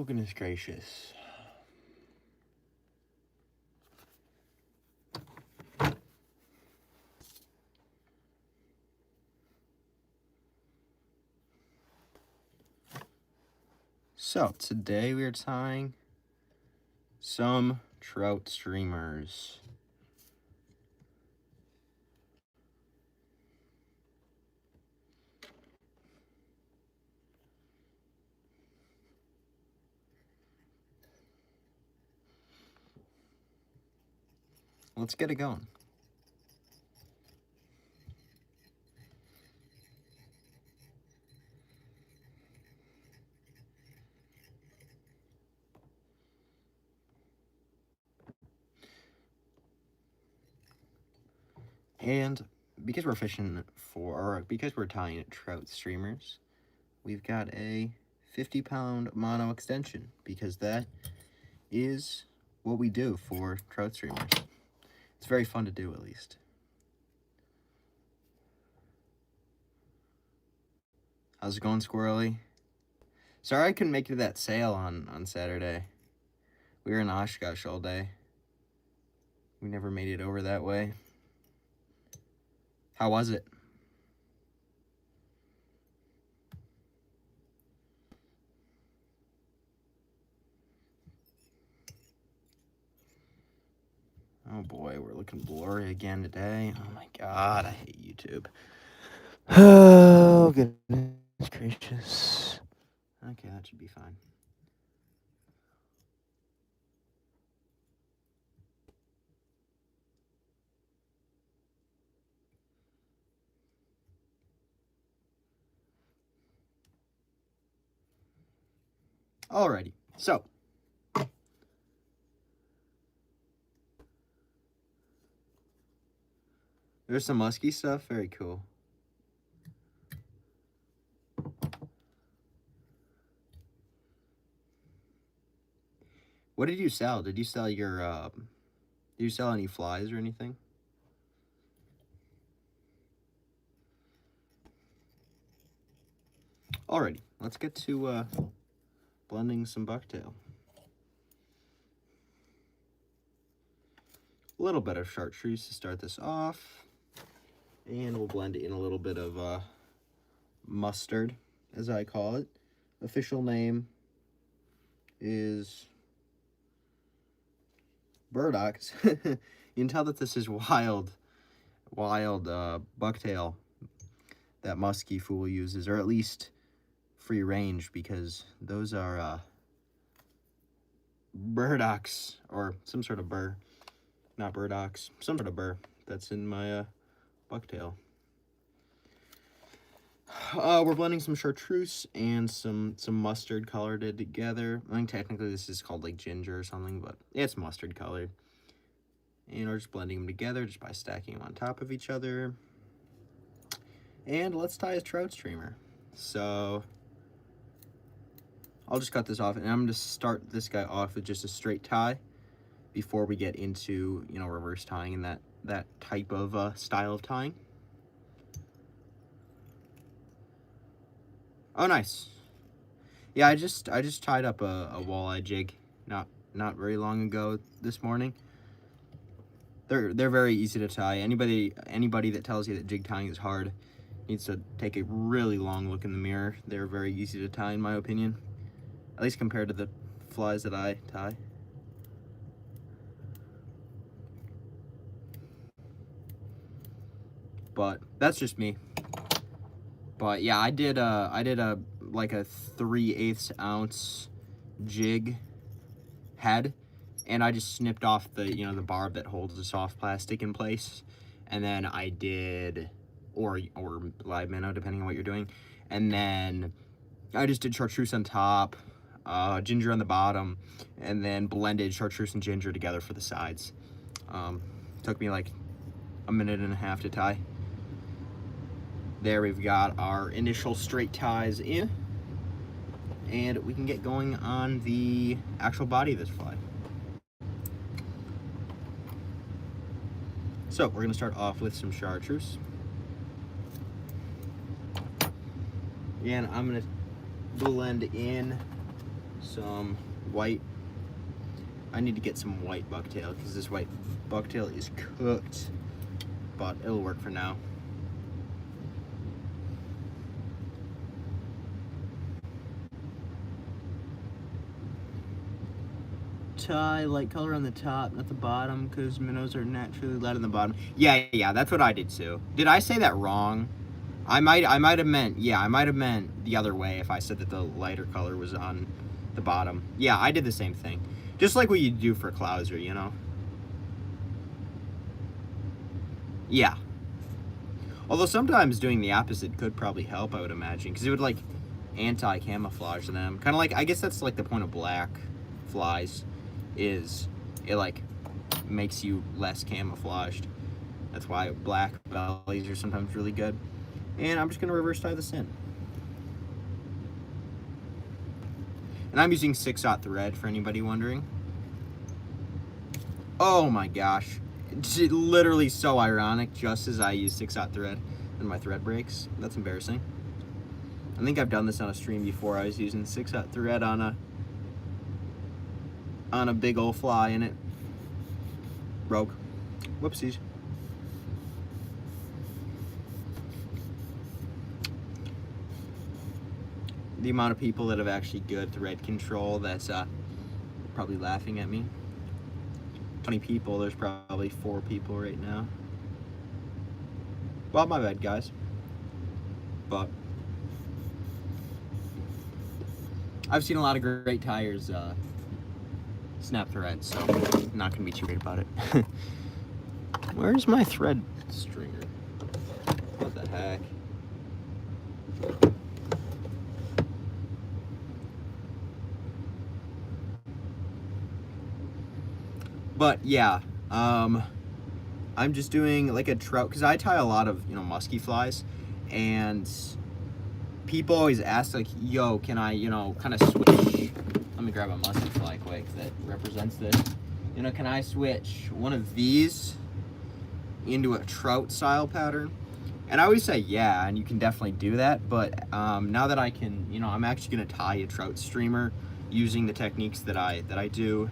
goodness gracious. So, today we are tying some trout streamers. Let's get it going. And because we're fishing because we're tying trout streamers, we've got a 50-pound mono extension, because that is what we do for trout streamers. It's very fun to do, at least. How's it going, Squirrely? Sorry I couldn't make it to that sale on Saturday. We were in Oshkosh all day. We never made it over that way. How was it? Oh boy, we're looking blurry again today. Oh my god, I hate YouTube. Oh goodness gracious. Okay, that should be fine. Alrighty, so there's some musky stuff. Very cool. What did you sell? Did you sell your did you sell any flies or anything? Alrighty, let's get to blending some bucktail. A little bit of chartreuse to start this off, and we'll blend in a little bit of mustard, as I call it. Official name is Burdocks. You can tell that this is wild bucktail that musky fool uses, or at least free range, because those are burdocks, or some sort of burr. Not burdocks, some sort of burr that's in my bucktail. We're blending some chartreuse and some mustard colored together. I think technically this is called like ginger or something, but it's mustard colored. And we're just blending them together just by stacking them on top of each other. And let's tie a trout streamer. So I'll just cut this off, and I'm going to start this guy off with just a straight tie before we get into, you know, reverse tying and that type of style of tying. Oh, nice. Yeah, I just tied up a walleye jig not very long ago this morning. They're very easy to tie. Anybody that tells you that jig tying is hard needs to take a really long look in the mirror. They're very easy to tie, in my opinion, at least compared to the flies that I tie. But that's just me. But yeah, I did a like a 3/8 ounce jig head, and I just snipped off the, you know, the barb that holds the soft plastic in place, and then I did, or live minnow, depending on what you're doing, and then I just did chartreuse on top, ginger on the bottom, and then blended chartreuse and ginger together for the sides. Took me like a minute and a half to tie. There we've got our initial straight ties in, and we can get going on the actual body of this fly. So we're going to start off with some chartreuse. And I'm going to blend in some white. I need to get some white bucktail because this white bucktail is cooked, but it'll work for now. Tie light color on the top, not the bottom, because minnows are naturally light on the bottom. Yeah, that's what I did too. Did I say that wrong? I might have meant, yeah, I might have meant the other way if I said that the lighter color was on the bottom. Yeah, I did the same thing. Just like what you do for Clouser, you know? Yeah. Although sometimes doing the opposite could probably help, I would imagine, because it would like anti-camouflage them. Kind of like, I guess that's like the point of black flies, is it like makes you less camouflaged. That's why black bellies are sometimes really good. And I'm just gonna reverse tie this in. And I'm using 6/0 thread for anybody wondering. Oh my gosh. It's literally so ironic, just as I use 6/0 thread and my thread breaks. That's embarrassing. I think I've done this on a stream before. I was using 6/0 thread on a big old fly and it broke. Whoopsies. The amount of people that have actually good thread control, that's probably laughing at me. 20 people, there's probably 4 people right now. Well, my bad, guys. But I've seen a lot of great tires snap thread, so I'm not gonna be too worried about it. Where's my thread stringer? What the heck? But yeah, I'm just doing like a trout, because I tie a lot of, musky flies, and people always ask like, yo, can I, kind of switch? Let me grab a musky fly quick that represents this. Can I switch one of these into a trout style pattern? And I always say yeah, and you can definitely do that, but now that I can, I'm actually gonna tie a trout streamer using the techniques that I do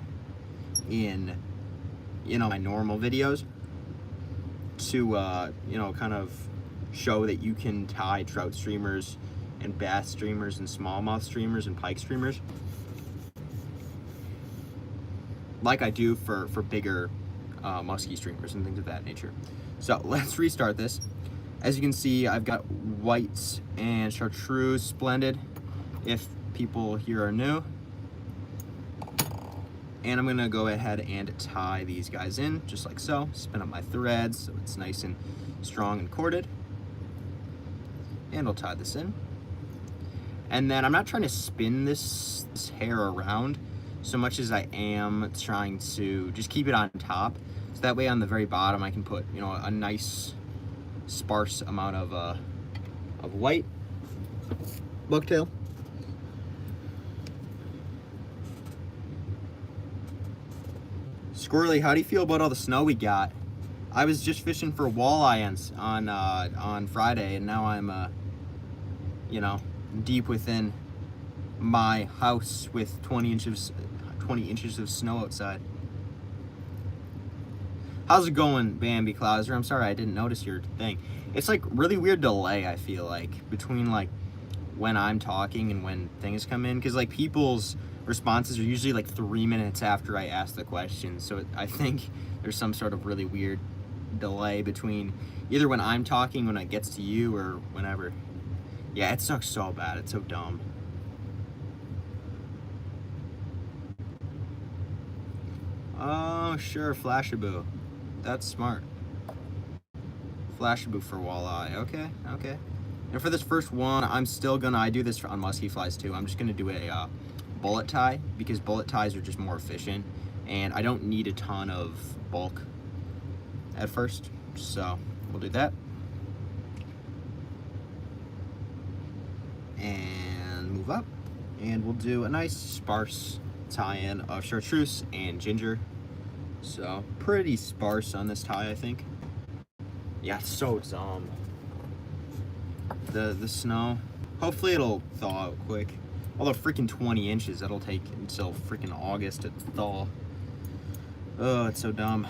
in my normal videos to kind of show that you can tie trout streamers and bass streamers and smallmouth streamers and pike streamers like I do for bigger musky streamers and things of that nature. So let's restart this. As you can see, I've got whites and chartreuse splendid, if people here are new. And I'm gonna go ahead and tie these guys in, just like so. Spin up my threads so it's nice and strong and corded. And I'll tie this in. And then I'm not trying to spin this hair around so much as I am trying to just keep it on top. So that way on the very bottom I can put, a nice sparse amount of white bucktail. Squirrely, how do you feel about all the snow we got? I was just fishing for walleye on Friday, and now I'm deep within my house with 20 inches of snow outside. How's it going, Bambi Clouser? I'm sorry I didn't notice your thing. It's like really weird delay, I feel like, between like when I'm talking and when things come in, because like people's responses are usually like 3 minutes after I ask the question, so I think there's some sort of really weird delay between either when I'm talking, when it gets to you, or whenever. Yeah, it sucks so bad. It's so dumb. Oh, sure, Flashaboo. That's smart. Flashaboo for walleye. Okay. And for this first one, I'm still gonna, I do this on musky flies too. I'm just gonna do a bullet tie, because bullet ties are just more efficient, and I don't need a ton of bulk at first. So we'll do that. And move up. And we'll do a nice sparse tie-in of chartreuse and ginger. So pretty sparse on this tie, I think. Yeah, it's so dumb. The snow. Hopefully it'll thaw out quick. Although freaking 20 inches, that'll take until freaking August to thaw. Oh, it's so dumb.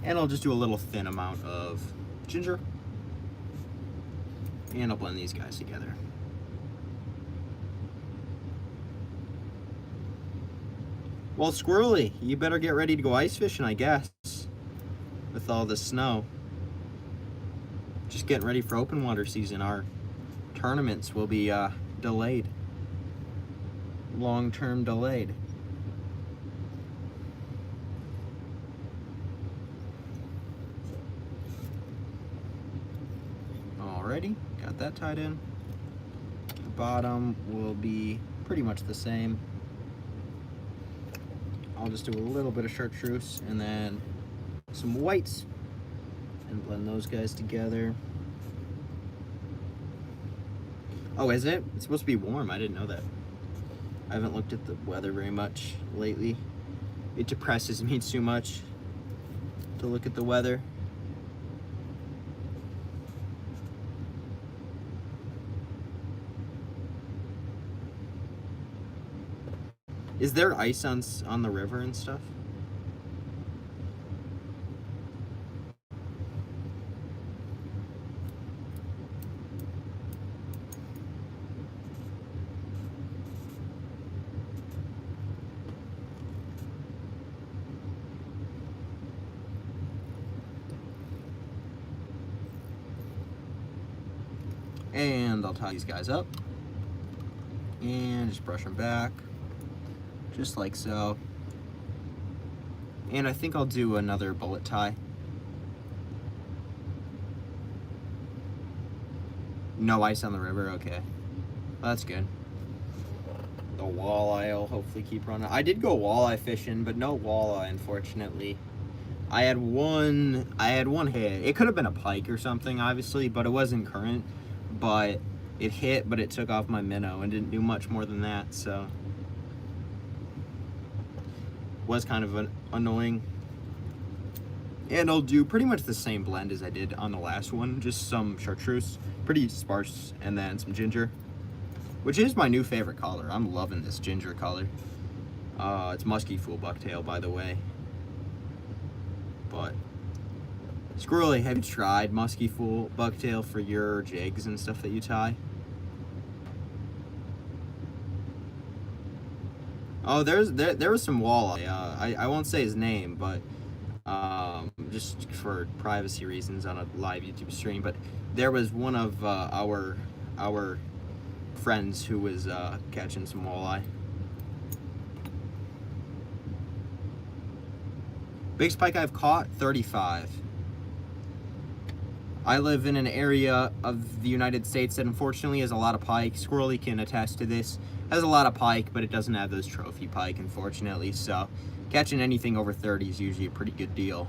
And I'll just do a little thin amount of ginger. And I'll blend these guys together. Well, Squirrely, you better get ready to go ice fishing, I guess, with all the snow. Just getting ready for open water season. Our tournaments will be delayed. Long-term delayed. Alrighty, got that tied in. The bottom will be pretty much the same. I'll just do a little bit of chartreuse and then some whites and blend those guys together. Oh, is it? It's supposed to be warm. I didn't know that. I haven't looked at the weather very much lately. It depresses me too much to look at the weather. Is there ice on the river and stuff? And I'll tie these guys up and just brush them back. Just like so. And I think I'll do another bullet tie. No ice on the river, okay. Well, that's good. The walleye will hopefully keep running. I did go walleye fishing, but no walleye, unfortunately. I had one hit. It could have been a pike or something, obviously, but it wasn't current. But it hit, but it took off my minnow and didn't do much more than that, so. Was kind of annoying. And I'll do pretty much the same blend as I did on the last one, just some chartreuse, pretty sparse, and then some ginger, which is my new favorite color. I'm loving this ginger color. It's musky full bucktail, by the way. But Squirrely, have you tried musky full bucktail for your jigs and stuff that you tie? Oh, there was some walleye. I won't say his name, but just for privacy reasons on a live YouTube stream. But there was one of our friends who was catching some walleye. Biggest pike I've caught, 35. I live in an area of the United States that unfortunately has a lot of pike. Squirrely can attest to this. Has a lot of pike, but it doesn't have those trophy pike, unfortunately. So catching anything over 30 is usually a pretty good deal.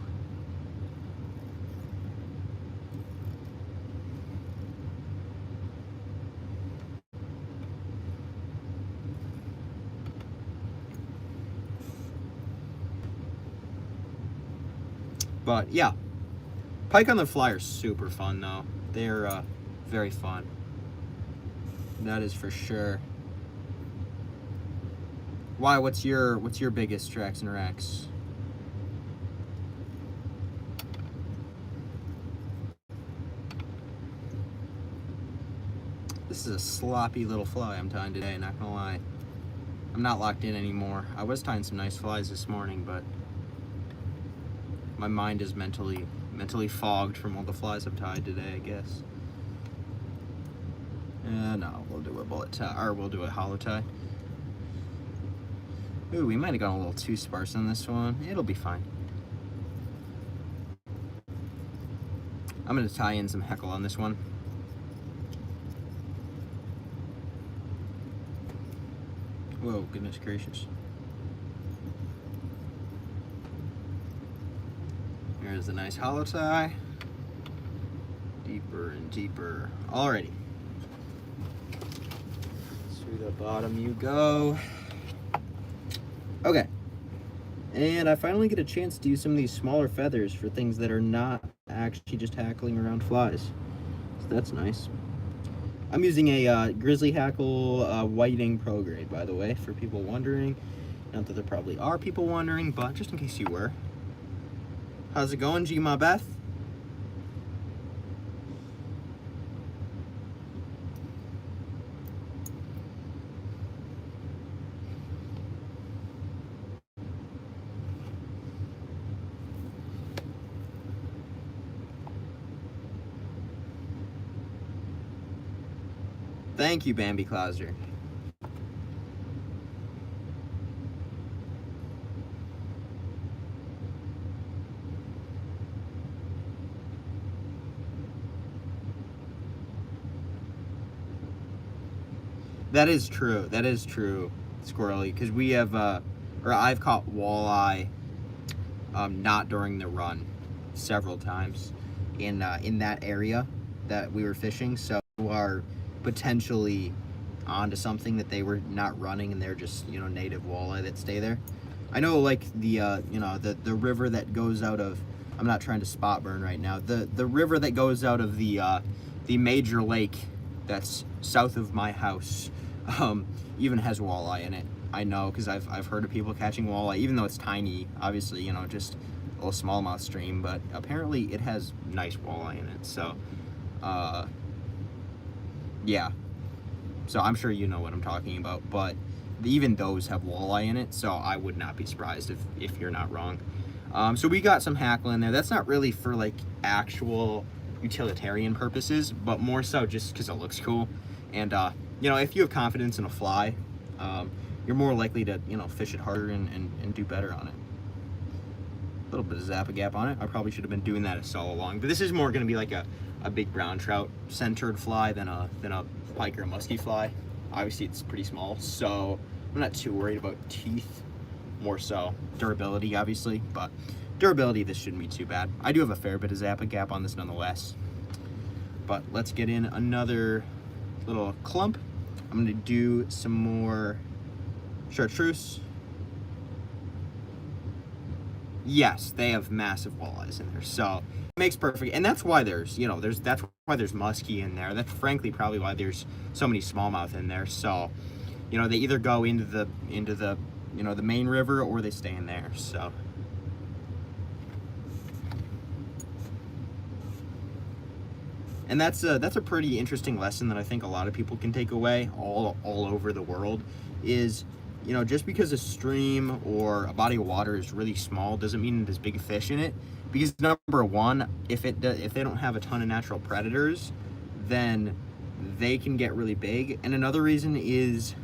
But yeah, pike on the fly are super fun though. They're very fun. That is for sure. Why? What's your biggest tracks and racks? This is a sloppy little fly I'm tying today, not gonna lie. I'm not locked in anymore. I was tying some nice flies this morning, but my mind is mentally fogged from all the flies I've tied today, I guess. No, we'll do a bullet tie, or we'll do a hollow tie. Ooh, we might have gone a little too sparse on this one. It'll be fine. I'm gonna tie in some hackle on this one. Whoa, goodness gracious. There's a nice hollow tie. Deeper and deeper. Alrighty. Through the bottom you go. Okay. And I finally get a chance to use some of these smaller feathers for things that are not actually just hackling around flies. So that's nice. I'm using a grizzly hackle whiting pro grade, by the way, for people wondering. Not that there probably are people wondering, but just in case you were. How's it going, G Ma Beth? Thank you, Bambi Clouser. That is true. That is true, Squirrely, because we have, or I've caught walleye, not during the run, several times, in that area that we were fishing. So we are potentially onto something that they were not running, and they're just native walleye that stay there. I know, like the the river that goes out of. I'm not trying to spot burn right now. The river that goes out of the major lake that's south of my house. Even has walleye in it. I know, because I've heard of people catching walleye, even though it's tiny, obviously, just a little smallmouth stream, but apparently it has nice walleye in it. So, yeah. So I'm sure you know what I'm talking about, but even those have walleye in it, so I would not be surprised if you're not wrong. So we got some hackle in there. That's not really for like actual utilitarian purposes, but more so just because it looks cool. And if you have confidence in a fly, you're more likely to fish it harder and do better on it. A little bit of Zappa gap on it. I probably should have been doing that all along, but this is more going to be like a big brown trout centered fly than a pike or a musky fly. Obviously it's pretty small, so I'm not too worried about teeth. More so durability, obviously, but durability, this shouldn't be too bad. I do have a fair bit of Zappa gap on this nonetheless. But let's get in another little clump. I'm gonna do some more chartreuse. Yes, they have massive walleyes in there, so it makes perfect. And that's why there's that's why there's musky in there. That's frankly probably why there's so many smallmouth in there. So they either go into the the main river, or they stay in there. So and that's a pretty interesting lesson that I think a lot of people can take away all over the world is, just because a stream or a body of water is really small doesn't mean there's big fish in it. Because number one, if they don't have a ton of natural predators, then they can get really big. And another reason is,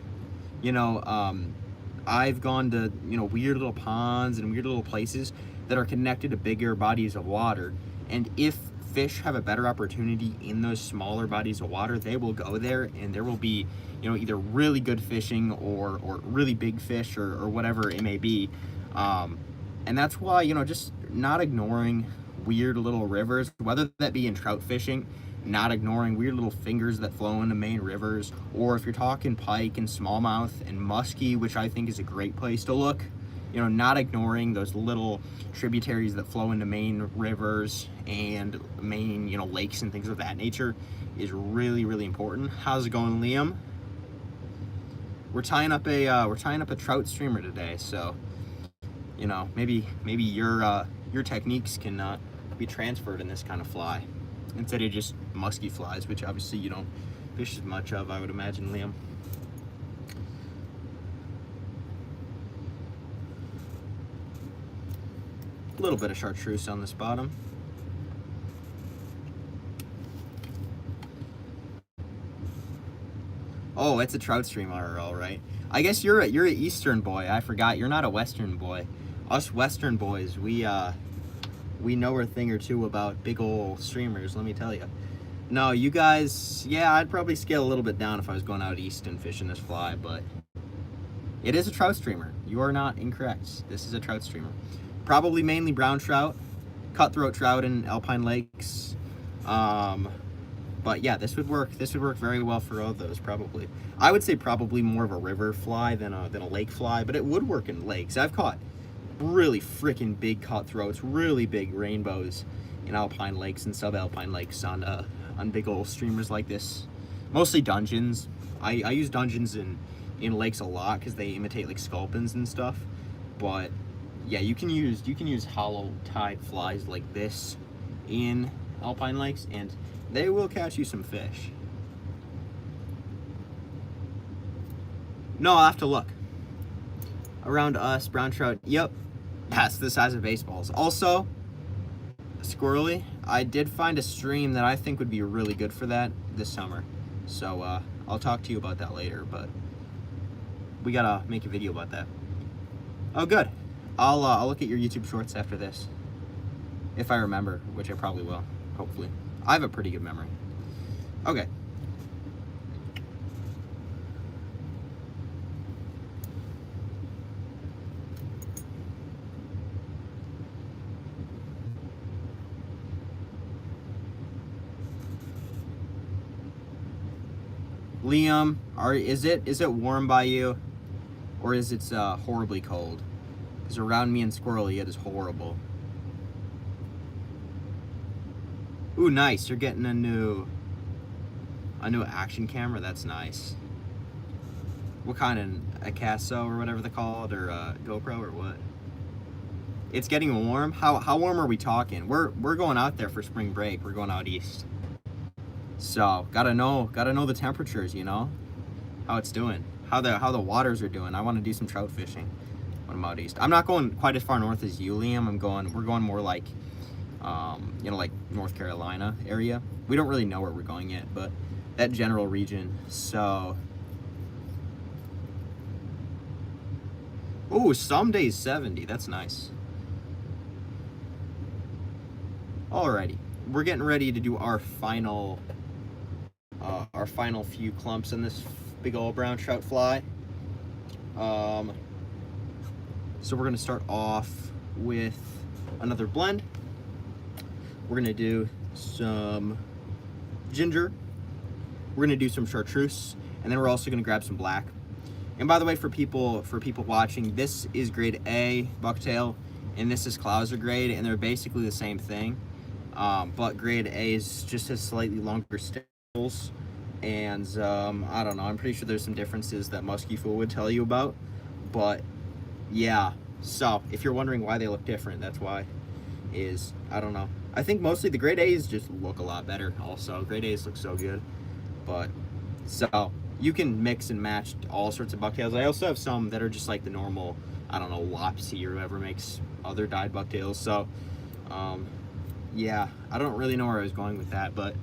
I've gone to weird little ponds and weird little places that are connected to bigger bodies of water, and if fish have a better opportunity in those smaller bodies of water, they will go there, and there will be either really good fishing or really big fish or whatever it may be. And that's why just not ignoring weird little rivers, whether that be in trout fishing, not ignoring weird little fingers that flow into main rivers, or if you're talking pike and smallmouth and musky, which I think is a great place to look, not ignoring those little tributaries that flow into main rivers and main lakes and things of that nature is really, really important. How's it going, Liam? We're tying up a trout streamer today, so maybe your techniques can be transferred in this kind of fly instead of just musky flies, which obviously you don't fish as much of, I would imagine, Liam. A little bit of chartreuse on this bottom. Oh, it's a trout streamer, all right. I guess you're an Eastern boy. I forgot you're not a Western boy. Us Western boys, we know a thing or two about big old streamers. Let me tell you. No, you guys, yeah, I'd probably scale a little bit down if I was going out east and fishing this fly, but it is a trout streamer. You are not incorrect. This is a trout streamer. Probably mainly brown trout, cutthroat trout in alpine lakes. But yeah, this would work very well for all of those, probably. I would say probably more of a river fly than a lake fly, but it would work in lakes. I've caught really freaking big cutthroats, really big rainbows in alpine lakes and subalpine lakes on big old streamers like this. Mostly dungeons. I use dungeons in lakes a lot because they imitate like sculpins and stuff. But yeah, you can use hollow tide flies like this in alpine lakes, and they will catch you some fish. No, I'll have to look. Around us, brown trout, yep, that's the size of baseballs. Also, squirrely, I did find a stream that I think would be really good for that this summer. So I'll talk to you about that later, but we gotta make a video about that. Oh, good. I'll look at your YouTube shorts after this. If I remember, which I probably will, hopefully. I have a pretty good memory. Okay. Liam, is it warm by you, or is it horribly cold? Because around me and Squirrely, it is horrible. Ooh, nice! You're getting a new action camera. That's nice. What kind of a Casso or whatever they're called, or GoPro or what? It's getting warm. How warm are we talking? We're going out there for spring break. We're going out east. So gotta know the temperatures, you know, how it's doing, how the waters are doing. I want to do some trout fishing when I'm out east. I'm not going quite as far north as you, Liam. We're going more like, you know, like North Carolina area. We don't really know where we're going yet, but that general region. So, ooh, some days 70. That's nice. Alrighty, we're getting ready to do our final few clumps in this big old brown trout fly. So we're gonna start off with another blend. We're gonna do some ginger. We're gonna do some chartreuse, and then we're also gonna grab some black. And by the way, for people watching, this is grade A bucktail, and this is Clouser grade, and they're basically the same thing. But grade A is just has slightly longer stills, and I don't know, I'm pretty sure there's some differences that Musky Fool would tell you about, but yeah. So if you're wondering why they look different, that's why. I don't know, I think mostly the grade A's just look a lot better. Also, grade A's look so good, but so you can mix and match all sorts of bucktails. I also have some that are just like the normal, I don't know, Wapsie or whoever makes other dyed bucktails. So yeah, I don't really know where I was going with that, but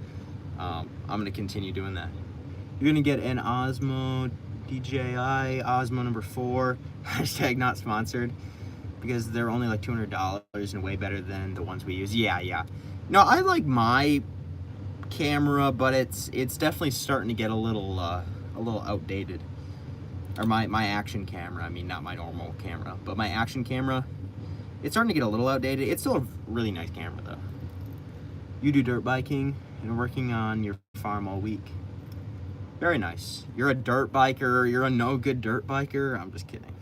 I'm gonna continue doing that. You're gonna get an Osmo DJI Osmo number 4, hashtag not sponsored, because they're only like $200 and way better than the ones we use. Yeah. No, I like my camera, but it's definitely starting to get a little outdated. Or my action camera. I mean, not my normal camera, but my action camera. It's starting to get a little outdated. It's still a really nice camera though. You do dirt biking and working on your farm all week. Very nice. You're a dirt biker. You're a no good dirt biker. I'm just kidding.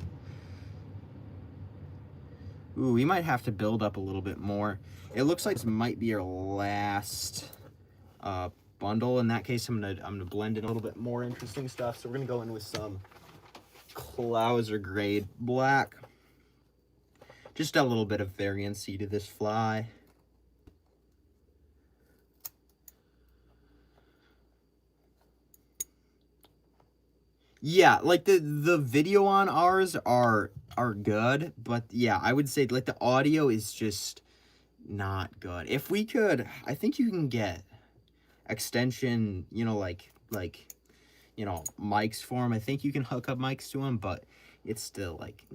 Ooh, we might have to build up a little bit more. It looks like this might be our last bundle. In that case, I'm gonna blend in a little bit more interesting stuff. So we're gonna go in with some Clouser grade black. Just a little bit of variancy to this fly. Yeah, like the video on ours are good, but yeah, I would say like the audio is just not good. If we could, I think you can get extension, you know, like you know, mics for them. I think you can hook up mics to them, but it's still like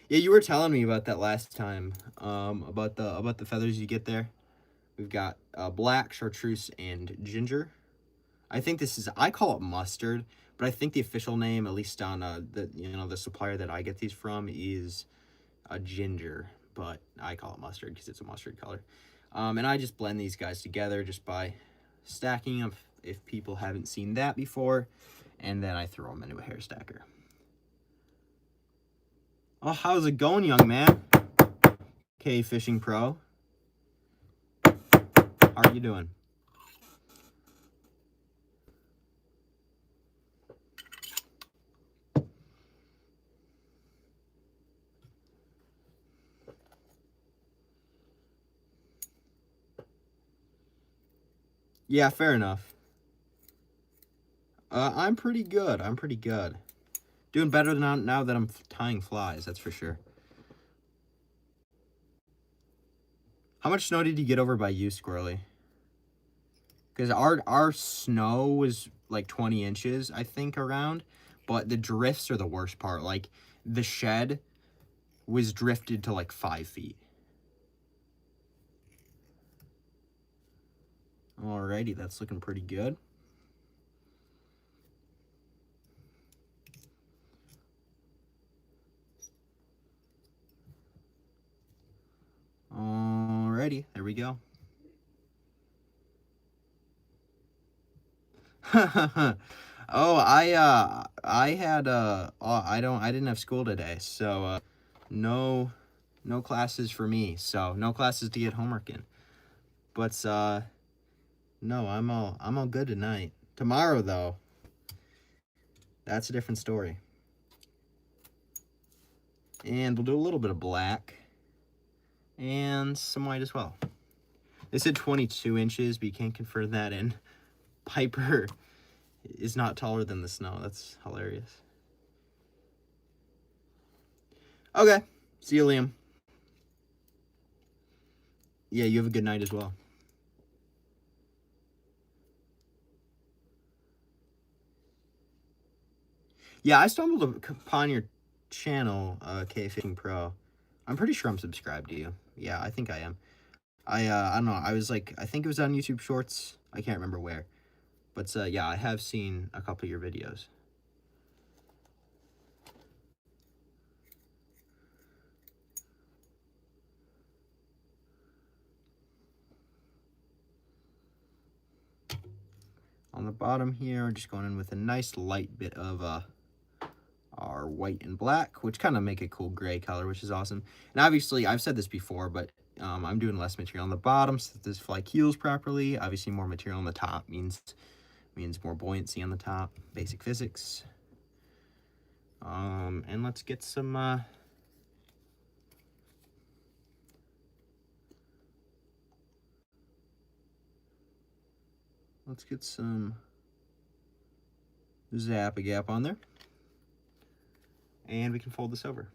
Yeah, you were telling me about that last time, about the feathers you get there. We've got black, chartreuse, and ginger. I think this is, I call it mustard, but I think the official name, at least on the supplier that I get these from, is ginger, but I call it mustard because it's a mustard color. And I just blend these guys together just by stacking them if people haven't seen that before, and then I throw them into a hair stacker. Oh, how's it going, young man? K Fishing Pro. How are you doing? Yeah, fair enough. I'm pretty good. I'm pretty good. Doing better now that I'm tying flies, that's for sure. How much snow did you get over by you, Squirrely? Because our snow was like 20 inches, I think, around. But the drifts are the worst part. Like, the shed was drifted to like 5 feet. Alrighty, that's looking pretty good. Alrighty, there we go. Oh, I had I didn't have school today, so no classes for me. So no classes to get homework in. But no, I'm all good tonight. Tomorrow though, that's a different story. And we'll do a little bit of black and some white as well. They said 22 inches, but you can't confirm that, and Piper is not taller than the snow. That's hilarious. Okay. See you, Liam. Yeah, you have a good night as well. Yeah, I stumbled upon your channel, K Fishing Pro. I'm pretty sure I'm subscribed to you. Yeah, I think I am. I don't know. I was like, I think it was on YouTube Shorts. I can't remember where. But yeah, I have seen a couple of your videos. On the bottom here, we're just going in with a nice light bit of our white and black, which kind of make a cool gray color, which is awesome. And obviously, I've said this before, but I'm doing less material on the bottom so that this fly keels properly. Obviously, more material on the top means more buoyancy on the top. Basic physics. And let's get some Zappa gap on there. And we can fold this over.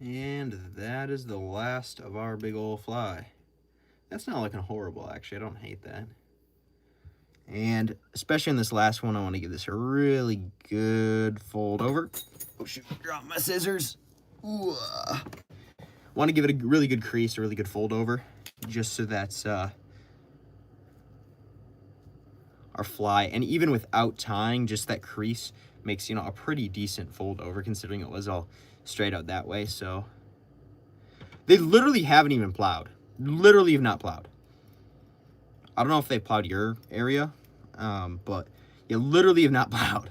And that is the last of our big old fly. That's not looking horrible, actually. I don't hate that. And especially in this last one, I want to give this a really good fold over. Oh shoot, drop my scissors. Ooh. Want to give it a really good crease, a really good fold over, just so that's our fly. And even without tying, just that crease makes, you know, a pretty decent fold over, considering it was all straight out that way. So they literally haven't even plowed. Literally have not plowed. I don't know if they plowed your area, but you literally have not plowed.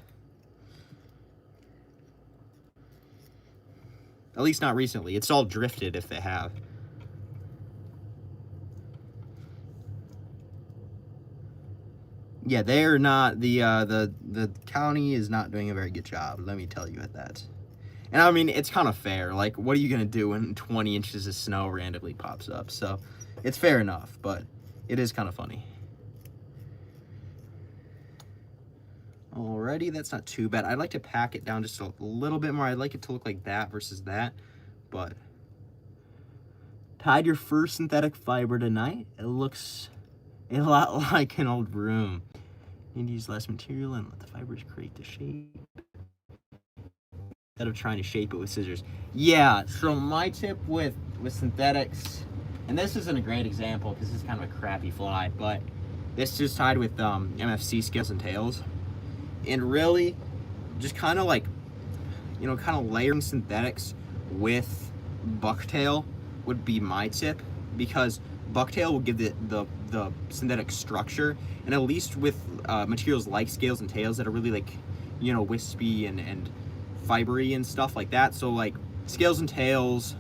At least not recently. It's all drifted if they have. Yeah, they're not, the county is not doing a very good job, let me tell you at that. And I mean, it's kind of fair. Like, what are you going to do when 20 inches of snow randomly pops up? So, it's fair enough, but it is kind of funny. Alrighty, that's not too bad. I'd like to pack it down just a little bit more. I'd like it to look like that versus that, but tied your first synthetic fiber tonight. It looks a lot like an old broom. Need to use less material and let the fibers create the shape instead of trying to shape it with scissors. Yeah, so my tip with synthetics, and this isn't a great example because this is kind of a crappy fly, but this just tied with MFC scales and tails. And really, just kind of like, you know, kind of layering synthetics with bucktail would be my tip, because bucktail will give the the synthetic structure, and at least with materials like scales and tails that are really like, you know, wispy and fibery and stuff like that. So like scales and tails,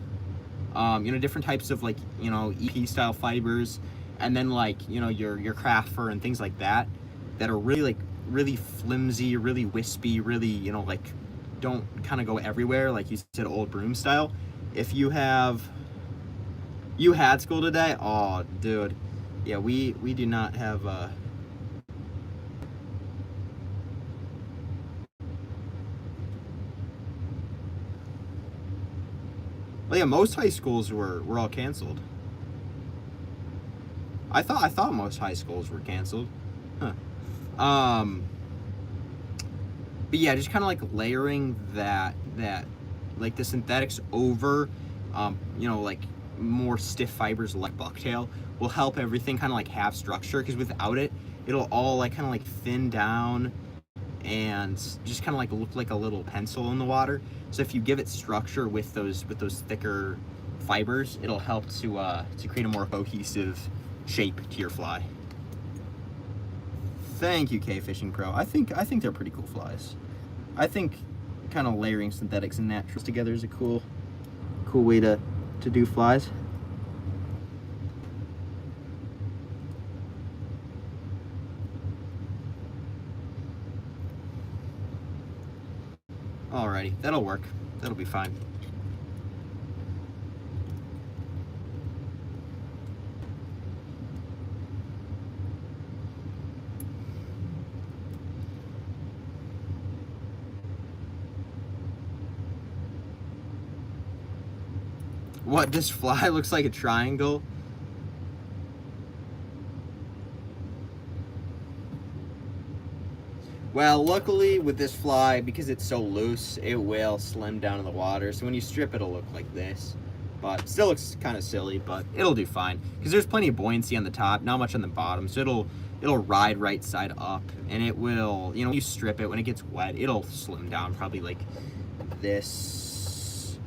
you know, different types of like, you know, EP style fibers, and then like, you know, your craft fur and things like that that are really like really flimsy, really wispy, really, you know, like don't kind of go everywhere, like you said, old broom style. If you had school today, oh dude, yeah, we do not have well, yeah, most high schools were all canceled. I thought most high schools were canceled. Huh. But yeah, just kind of like layering that like the synthetics over, you know, like more stiff fibers like bucktail will help everything kind of like have structure, because without it, it'll all like kind of like thin down and just kind of like look like a little pencil in the water. So if you give it structure with those thicker fibers, it'll help to create a more cohesive shape to your fly. Thank you, K Fishing Pro. I think they're pretty cool flies. I think kind of layering synthetics and naturals together is a cool way to do flies. Alrighty, that'll work. That'll be fine. What, this fly looks like a triangle? Well, luckily with this fly, because it's so loose, it will slim down in the water. So when you strip, it'll look like this. But still looks kind of silly, but it'll do fine. Because there's plenty of buoyancy on the top, not much on the bottom. So it'll ride right side up. And it will, you know, when you strip it, when it gets wet, it'll slim down probably like this.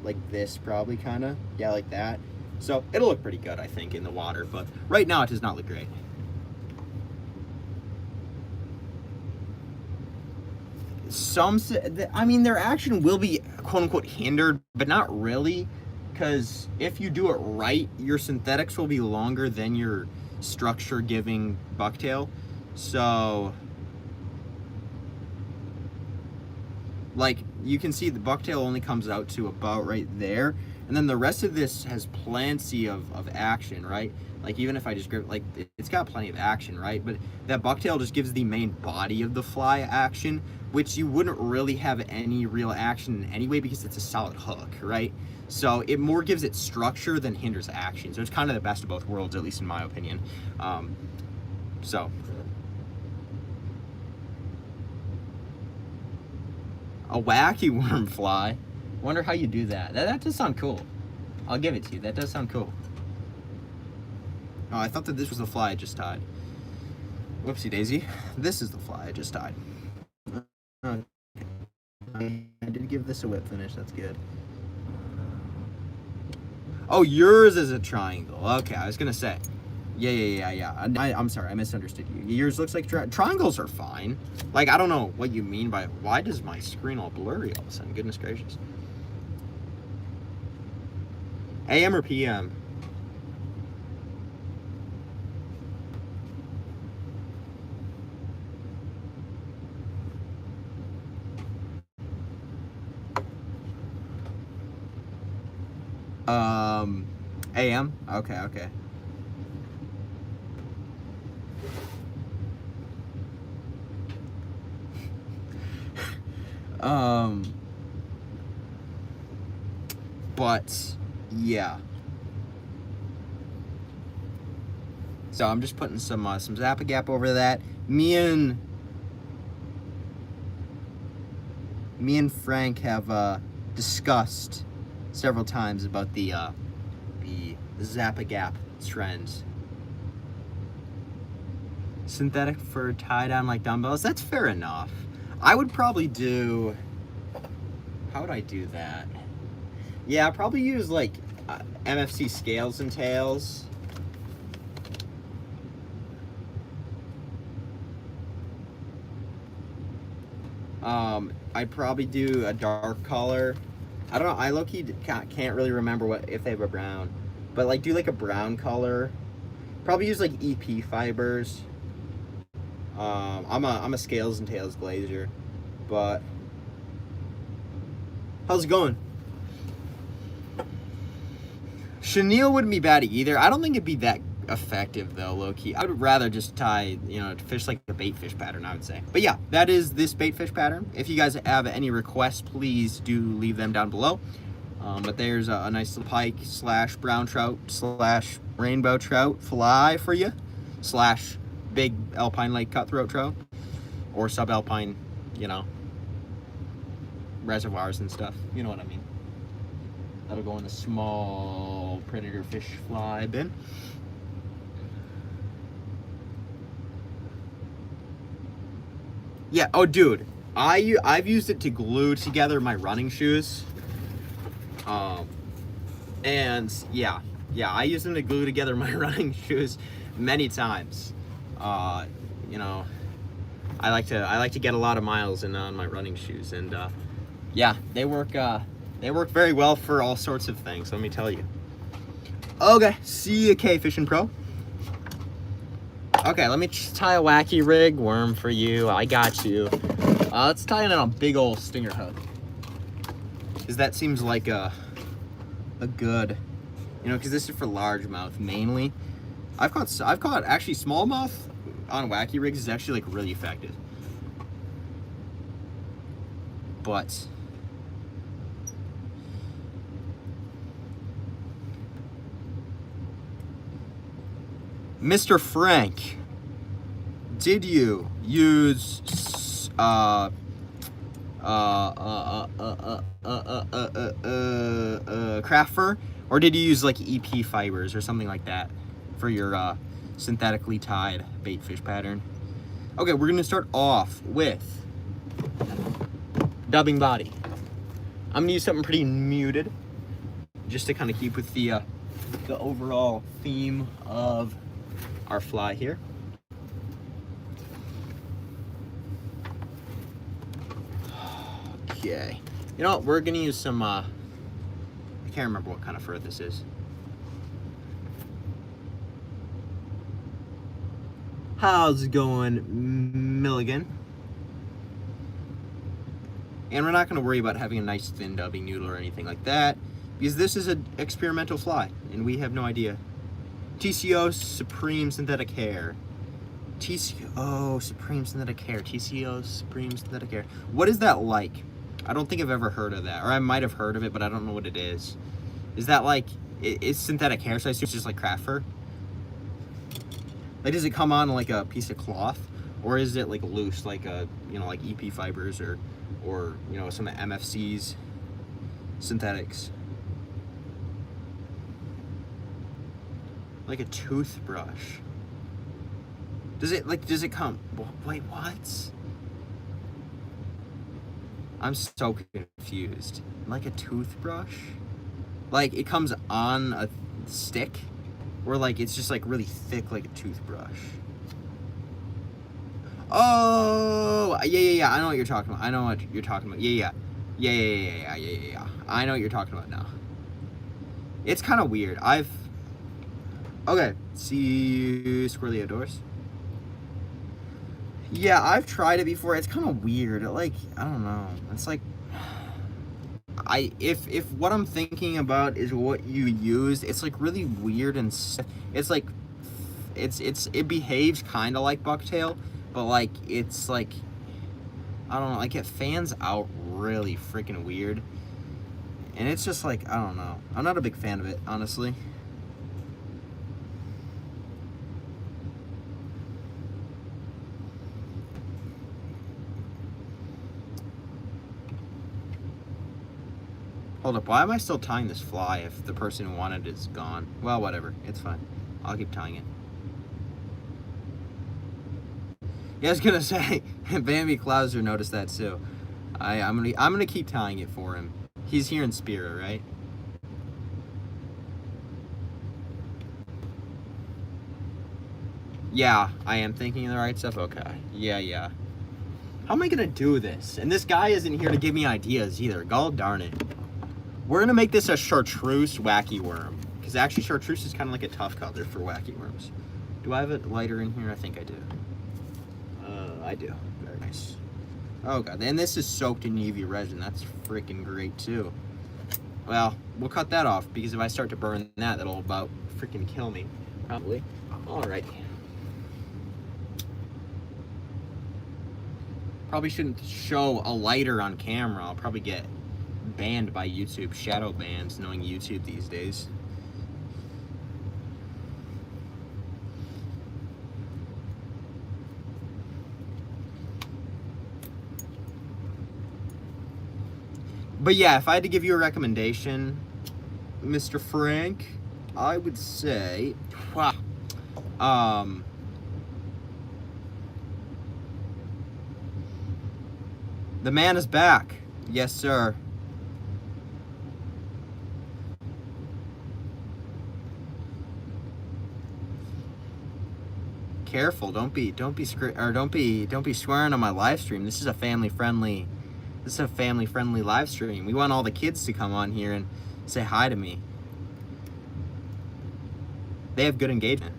Like this probably, kind of. Yeah, like that. So it'll look pretty good, I think, in the water. But right now it does not look great. I mean, their action will be quote-unquote hindered, but not really, because if you do it right, your synthetics will be longer than your structure-giving bucktail. So, like, you can see the bucktail only comes out to about right there, and then the rest of this has plenty of action, right? Like, even if I just grip, like, it's got plenty of action, right? But that bucktail just gives the main body of the fly action, which you wouldn't really have any real action anyway because it's a solid hook, right? So it more gives it structure than hinders action. So it's kind of the best of both worlds, at least in my opinion. So. A wacky worm fly. Wonder how you do that. That does sound cool. I'll give it to you. That does sound cool. Oh, I thought that this was the fly I just tied. Whoopsie daisy. This is the fly I just tied. Okay. I did give this a whip finish. That's good. Oh, yours is a triangle. Okay, I was gonna say. Yeah. I'm sorry, I misunderstood you. Yours looks like triangles are fine. Like, I don't know what you mean by why does my screen all blurry all of a sudden? Goodness gracious. AM or PM? AM? Okay. But yeah. So I'm just putting some Zappa Gap over that. Me and Frank have discussed several times about the Zappa Gap trends. Synthetic fur tied on like dumbbells. That's fair enough. I would probably do. How would I do that? Yeah, I'd probably use like MFC scales and tails. I'd probably do a dark color. I don't know. I low-key can't really remember if they have a brown, but like do like a brown color. Probably use like EP fibers. I'm a scales and tails glazer, but how's it going? Chenille wouldn't be bad either. I don't think it'd be that effective though, low key. I would rather just tie, fish like a baitfish pattern, I would say. But yeah, that is this baitfish pattern. If you guys have any requests, please do leave them down below. But there's a nice little pike / brown trout / rainbow trout fly for you / big alpine lake cutthroat trout or subalpine, reservoirs and stuff. You know what I mean. That'll go in the small predator fish fly bin. Yeah, oh dude, I've used it to glue together my running shoes. And yeah, I use them to glue together my running shoes many times. I like to get a lot of miles in on my running shoes, and yeah, they work very well for all sorts of things, let me tell you. Okay, see you, K Fishing Pro. Okay, let me tie a wacky rig worm for you. I got you. Let's tie it on a big old stinger hook, because that seems like a good, because this is for largemouth mainly. I've caught actually smallmouth on wacky rigs is actually like really effective, but Mr. Frank, did you use craft fur, or did you use like EP fibers or something like that for your synthetically tied baitfish pattern? Okay, we're gonna start off with dubbing body. I'm gonna use something pretty muted just to kind of keep with the overall theme of our fly here. Okay, you know what, we're gonna use some I can't remember what kind of fur this is. How's it going, Milligan? And we're not gonna worry about having a nice thin dubbing noodle or anything like that, because this is an experimental fly and we have no idea. TCO Supreme Synthetic Hair. TCO Supreme Synthetic Hair. TCO Supreme Synthetic Hair. What is that like? I don't think I've ever heard of that. Or I might have heard of it, but I don't know what it is. Is that like, it's synthetic hair, so I assume it's just like craft fur? Like, does it come on like a piece of cloth? Or is it like loose, like like EP fibers or some MFC's synthetics? Like a toothbrush. Does it come? Wait, what? I'm so confused. Like a toothbrush? Like it comes on a stick? Or like it's just like really thick like a toothbrush? Oh, yeah. I know what you're talking about. I know what you're talking about. Yeah. I know what you're talking about now. It's kind of weird. Okay, see you, Squirrely Outdoors. Yeah, I've tried it before. It's kind of weird. Like, I don't know. It's like, if what I'm thinking about is what you used, it's like really weird and it's like, it behaves kind of like bucktail, but like it's like, I don't know. Like it fans out really freaking weird, and it's just like, I don't know. I'm not a big fan of it, honestly. Hold up, why am I still tying this fly if the person who wanted it is gone? Well, whatever, it's fine. I'll keep tying it. Yeah, I was gonna say, Bambi Clouser noticed that too. I'm gonna keep tying it for him. He's here in spirit, right? Yeah, I am thinking of the right stuff. Okay. Yeah. How am I gonna do this? And this guy isn't here to give me ideas either. God darn it. We're gonna make this a chartreuse wacky worm. Because actually chartreuse is kind of like a tough color for wacky worms. Do I have a lighter in here? I think I do. I do. Very nice. Oh god, and this is soaked in UV resin. That's freaking great too. Well, we'll cut that off because if I start to burn that, that'll about freaking kill me. Probably. Alright. Probably shouldn't show a lighter on camera. I'll probably get banned by YouTube. Shadow bans, knowing YouTube these days. But yeah, if I had to give you a recommendation, Mr. Frank, I would say, the man is back. Yes, sir. Careful, don't be swearing on my live stream. This is a family-friendly live stream. We want all the kids to come on here and say hi to me. They have good engagement.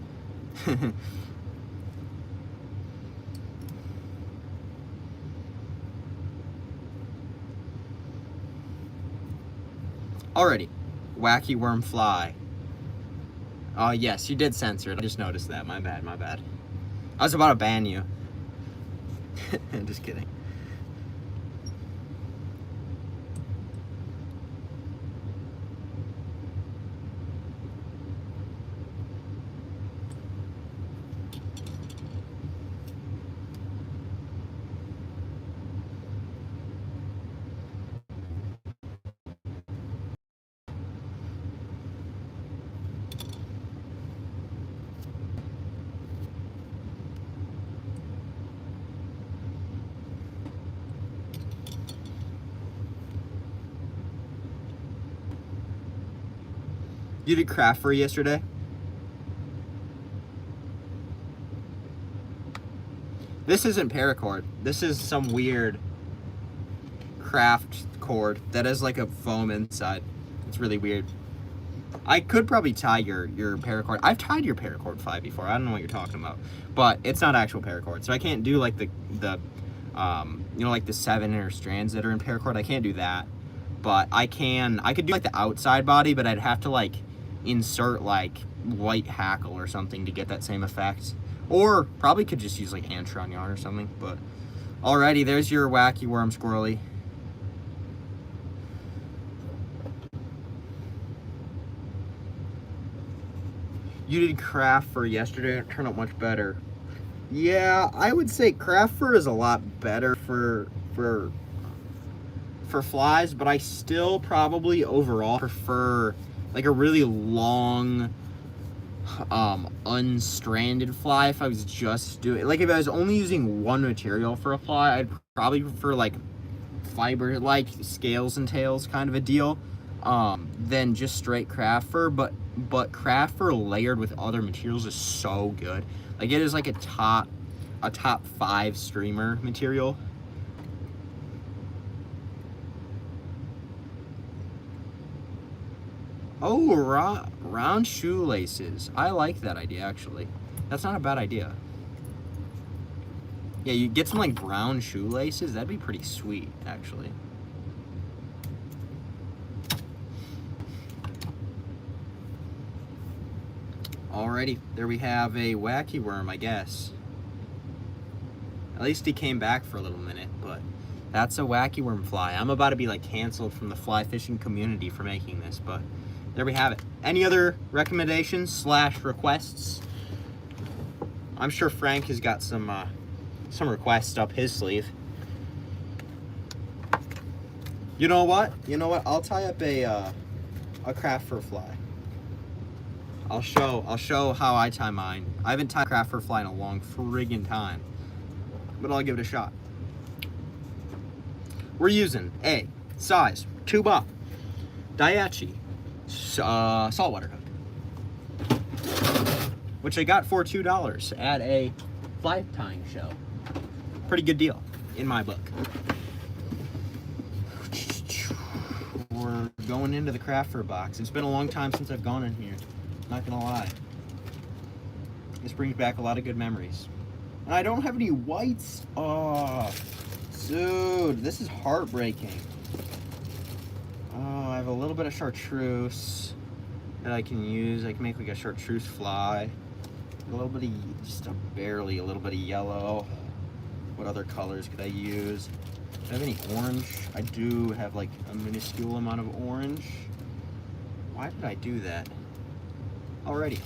Alrighty, wacky worm fly. Oh yes, you did censor it. I just noticed that. My bad, my bad. I was about to ban you. Just kidding. You did craft fur yesterday? This isn't paracord. This is some weird craft cord that has like a foam inside. It's really weird. I could probably tie your paracord. I've tied your paracord fly before. I don't know what you're talking about, but it's not actual paracord, so I can't do like the you know, like the 7 inner strands that are in paracord. I can't do that, but I could do like the outside body, but I'd have to like insert like white hackle or something to get that same effect, or probably could just use like antron yarn or something. But alrighty, there's your wacky worm squirrely. You did craft fur yesterday. It turned out much better. Yeah, I would say craft fur is a lot better for flies, but I still probably overall prefer like a really long unstranded fly. If I was just doing, like, if I was only using one material for a fly, I'd probably prefer like fiber, like scales and tails kind of a deal, than just straight craft fur. But craft fur layered with other materials is so good. Like, it is like a top 5 streamer material. Oh, round shoelaces. I like that idea, actually. That's not a bad idea. Yeah, you get some like brown shoelaces. That'd be pretty sweet, actually. Alrighty, there we have a wacky worm, I guess. At least he came back for a little minute, but that's a wacky worm fly. I'm about to be like canceled from the fly fishing community for making this, but there we have it. Any other recommendations / requests? I'm sure Frank has got some requests up his sleeve. You know what? I'll tie up a craft fur fly. I'll show how I tie mine. I haven't tied a craft fur fly in a long friggin' time, but I'll give it a shot. We're using a size 2-buck Daiichi saltwater hook, which I got for $2 at a fly tying show. Pretty good deal. in my book. We're going into the craft fur box. It's been a long time since I've gone in here. Not gonna lie. This brings back a lot of good memories. And I don't have any whites. Oh, dude, this is heartbreaking. Oh, I have a little bit of chartreuse that I can use. I can make like a chartreuse fly. A little bit of, just barely a little bit of yellow. What other colors could I use? Do I have any orange? I do have like a minuscule amount of orange. Why did I do that? Alrighty.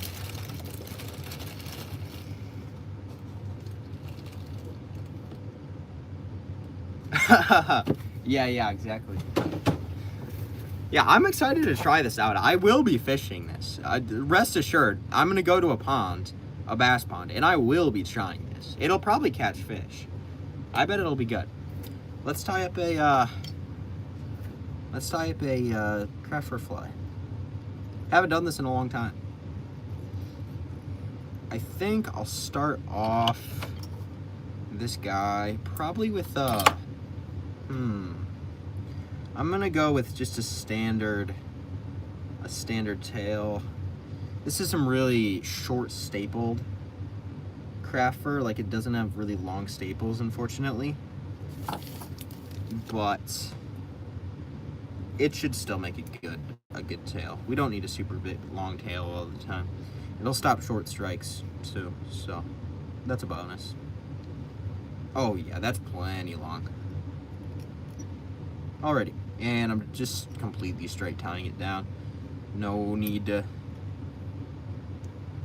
Yeah, exactly. Yeah, I'm excited to try this out. I will be fishing this. Rest assured, I'm going to go to a pond, a bass pond, and I will be trying this. It'll probably catch fish. I bet it'll be good. Let's tie up a craft fur fly. Haven't done this in a long time. I think I'll start off this guy probably with I'm gonna go with just a standard tail. This is some really short stapled craft fur. Like, it doesn't have really long staples, unfortunately, but it should still make a good tail. We don't need a super big long tail all the time. It'll stop short strikes too, so that's a bonus. Oh yeah, that's plenty long. Alrighty, and I'm just completely straight tying it down. No need to.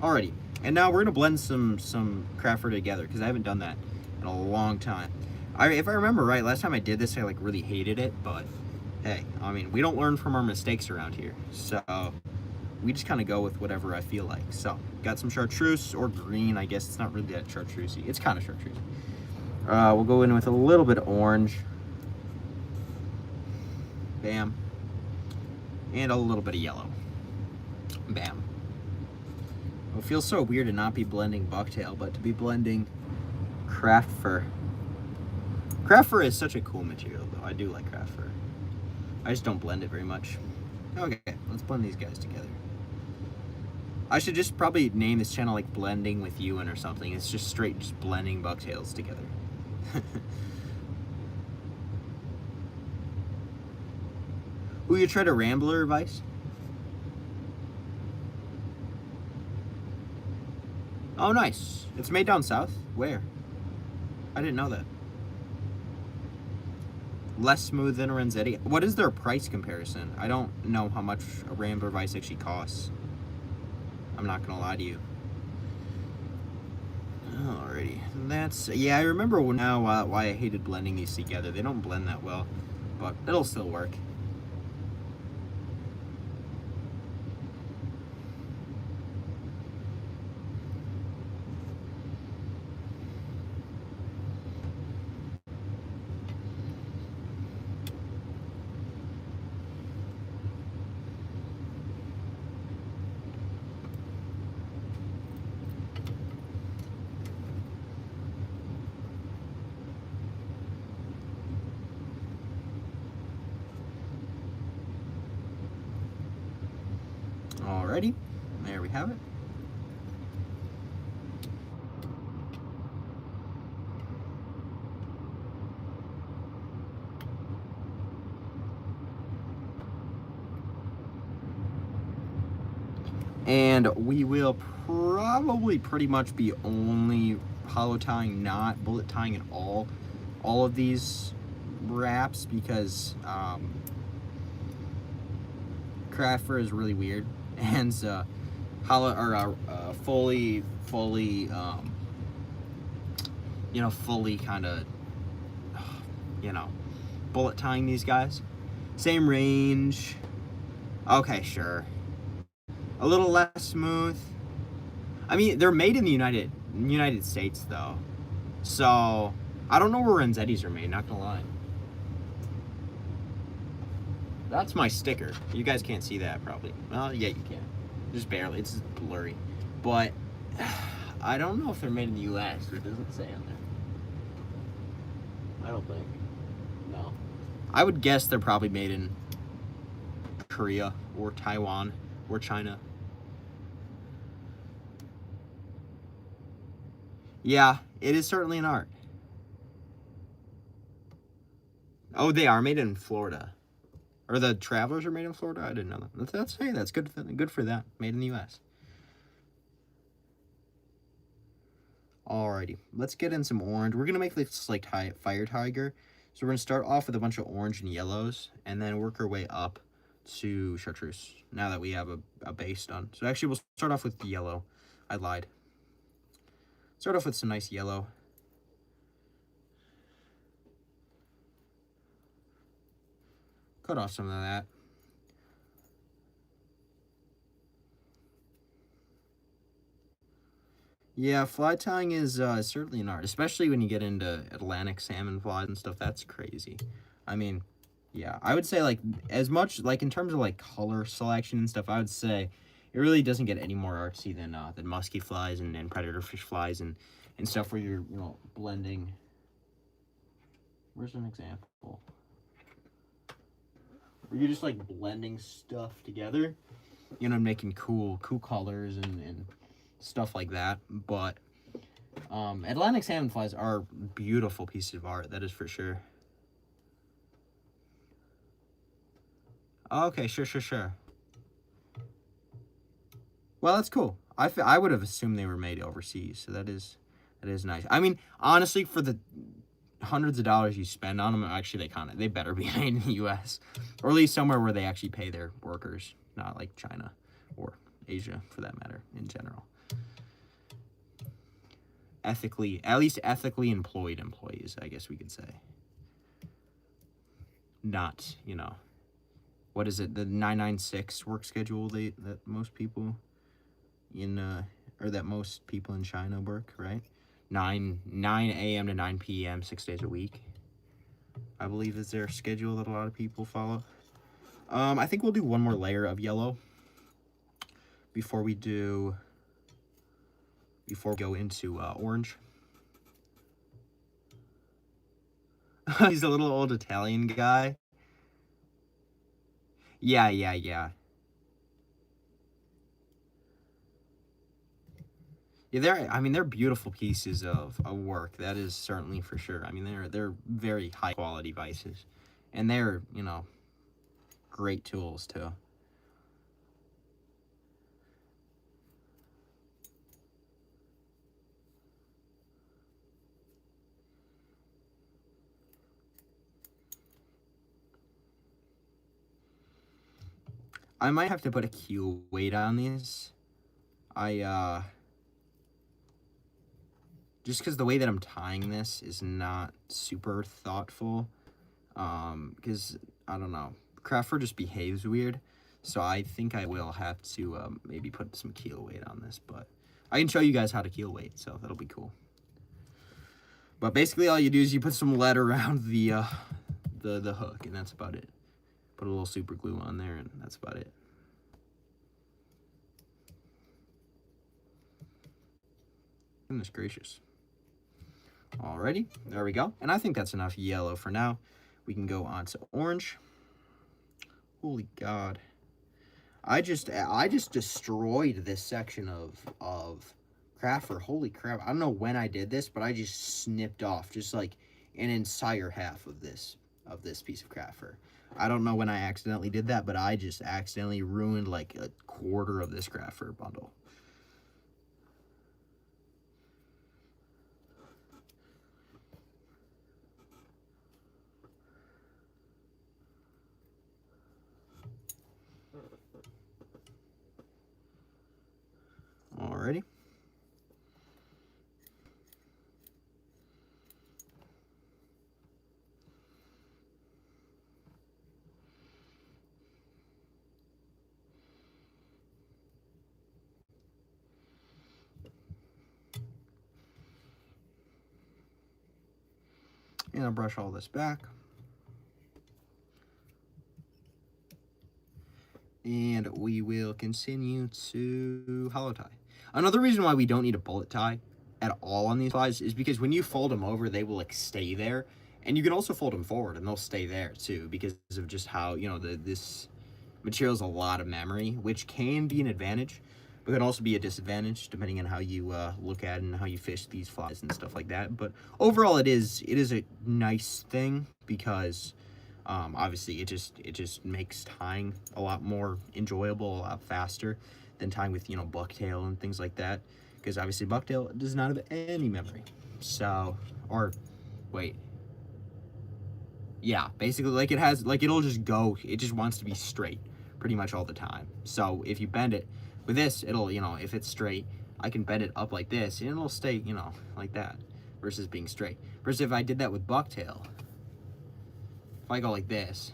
Alrighty, and now we're gonna blend some craft fur together because I haven't done that in a long time. If I remember right, last time I did this, I like really hated it, but hey, I mean, we don't learn from our mistakes around here, so we just kind of go with whatever I feel like. So, got some chartreuse or green. I guess it's not really that chartreusey. It's kind of chartreuse. We'll go in with a little bit of orange. Bam. And a little bit of yellow. Bam. It feels so weird to not be blending bucktail, but to be blending craft fur. Craft fur is such a cool material, though. I do like craft fur. I just don't blend it very much. Okay, let's blend these guys together. I should just probably name this channel like Blending with Ewan or something. It's just straight just blending bucktails together. Ooh, you tried a Rambler vise? Oh, nice. It's made down south? Where? I didn't know that. Less smooth than a Renzetti. What is their price comparison? I don't know how much a Rambler vise actually costs. I'm not gonna lie to you. Alrighty, that's, yeah, I remember now why I hated blending these together. They don't blend that well, but it'll still work. Alrighty, there we have it. And we will probably pretty much be only hollow tying, not bullet tying at all of these wraps, because craft fur is really weird. And hollow or fully kind of, bullet tying these guys. Same range. Okay, sure. A little less smooth. I mean, they're made in the United States though, so I don't know where Renzettis are made. Not gonna lie. That's my sticker. You guys can't see that probably. Well, yeah, you can. Just barely. It's just blurry. But I don't know if they're made in the U.S. It doesn't say on there. I don't think. No. I would guess they're probably made in Korea or Taiwan or China. Yeah, it is certainly an art. Oh, they are made in Florida. Or the Travelers are made in Florida? I didn't know that. That's good. Good for that. Made in the U.S. Alrighty, let's get in some orange. We're gonna make this like fire tiger. So we're gonna start off with a bunch of orange and yellows, and then work our way up to chartreuse. Now that we have a base done. So actually, we'll start off with the yellow. I lied. Start off with some nice yellow. Cut off some of that. Yeah, fly tying is certainly an art, especially when you get into Atlantic salmon flies and stuff. That's crazy. I mean, yeah, I would say like as much like in terms of like color selection and stuff, I would say it really doesn't get any more artsy than musky flies and predator fish flies and stuff where you're blending. Where's an example? Where you're just like blending stuff together, making cool colors and stuff like that. But Atlantic salmon flies are beautiful pieces of art, that is for sure. Okay, sure. Well, that's cool. I would have assumed they were made overseas, so that is nice. I mean, honestly, for the hundreds of dollars you spend on them, actually they better be made in the U.S. or at least somewhere where they actually pay their workers, not like China or Asia for that matter in general. At least ethically employed employees, I guess we could say. Not, what is it, the 996 work schedule that most people that most people in China work, right? 9 a.m. to 9 p.m. 6 days a week, I believe is their schedule that a lot of people follow. I think we'll do one more layer of yellow before we go into orange. He's a little old Italian guy. Yeah. Yeah, they're beautiful pieces of work. That is certainly for sure. I mean, they're very high quality vices, and they're great tools too. I might have to put a keel weight on these. Just because the way that I'm tying this is not super thoughtful. Because, I don't know, craft fur just behaves weird. So I think I will have to maybe put some keel weight on this. But I can show you guys how to keel weight, so that'll be cool. But basically all you do is you put some lead around the hook, and that's about it. Put a little super glue on there, and that's about it. Goodness gracious. Alrighty, there we go. And I think that's enough yellow for now. We can go on to orange. Holy God. I just destroyed this section of craft fur. Holy crap. I don't know when I did this, but I just snipped off just like an entire half of this piece of craft fur. I don't know when I accidentally did that, but I just accidentally ruined like a quarter of this craft fur bundle. Alrighty. And I'll brush all this back. And we will continue to hollow tie. Another reason why we don't need a bullet tie at all on these flies is because when you fold them over, they will like stay there. And you can also fold them forward and they'll stay there too, because of just how, you know, this material is a lot of memory, which can be an advantage, but can also be a disadvantage depending on how you look at it and how you fish these flies and stuff like that. But overall, it is a nice thing because obviously it just makes tying a lot more enjoyable, a lot faster than tying with, you know, bucktail and things like that, because obviously bucktail does not have any memory. So, or wait, yeah, basically, like, it has, like, it'll just go, it just wants to be straight pretty much all the time. So if you bend it with this, it'll, you know, if it's straight, I can bend it up like this and it'll stay, you know, like that, versus being straight. Versus if I did that with bucktail, if I go like this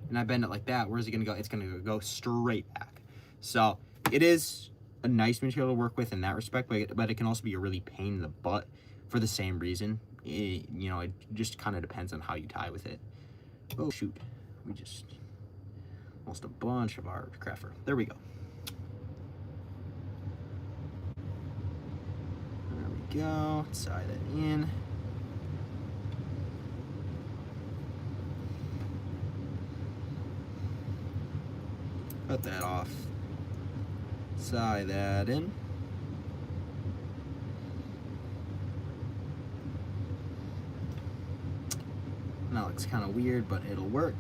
and I bend it like that, where's it gonna go? It's gonna go straight back. So it is a nice material to work with in that respect, but it can also be a really pain in the butt for the same reason. You know, it just kind of depends on how you tie with it. Oh shoot, we just lost a bunch of our craft fur. There we go. There we go. Tie that in. Cut that off. Tie that in. That looks kind of weird, but it'll work.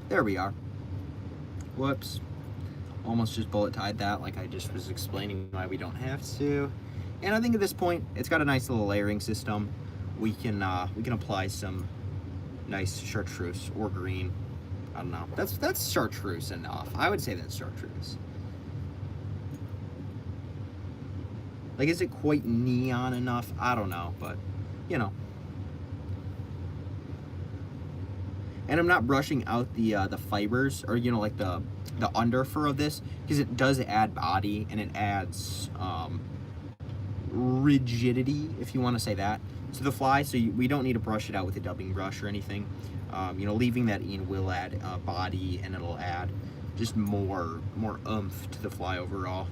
There we are. Whoops. Almost just bullet tied that, like I just was explaining why we don't have to. And I think at this point, it's got a nice little layering system. We can apply some nice chartreuse or green. I don't know. That's chartreuse enough. I would say that's chartreuse. Like, is it quite neon enough? I don't know, but you know. And I'm not brushing out the fibers, or, you know, like the under fur of this, because it does add body and it adds rigidity, if you want to say that, to the fly. So we don't need to brush it out with a dubbing brush or anything. You know, leaving that in will add body, and it'll add just more oomph to the fly overall.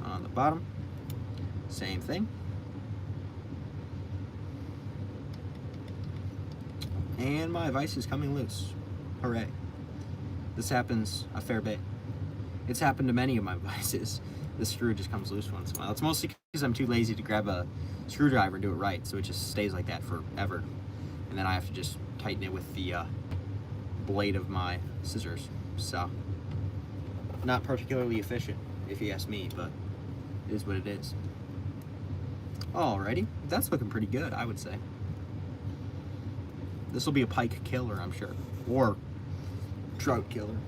On the bottom, same thing. And my vise is coming loose. Hooray. This happens a fair bit. It's happened to many of my vices. The screw just comes loose once in a while. It's mostly because I'm too lazy to grab a screwdriver and do it right, so it just stays like that forever. And then I have to just tighten it with the blade of my scissors. So, not particularly efficient, if you ask me, but it is what it is. Alrighty, that's looking pretty good, I would say. This will be a pike killer, I'm sure, or trout killer.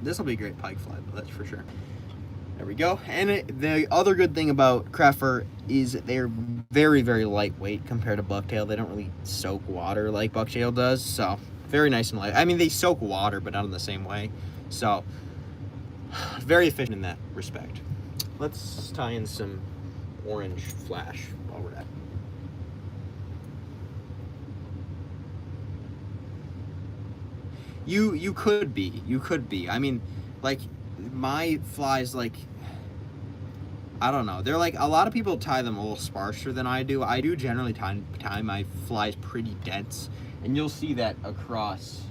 This will be a great pike fly, but that's for sure. There we go. And the other good thing about craft fur is they're very, very lightweight compared to bucktail. They don't really soak water like bucktail does, so very nice and light. I mean, they soak water, but not in the same way. So very efficient in that respect. Let's tie in some orange flash while we're at it. You could be. I mean, like, my flies, like, I don't know. They're like, a lot of people tie them a little sparser than I do. I do generally tie my flies pretty dense, and you'll see that across,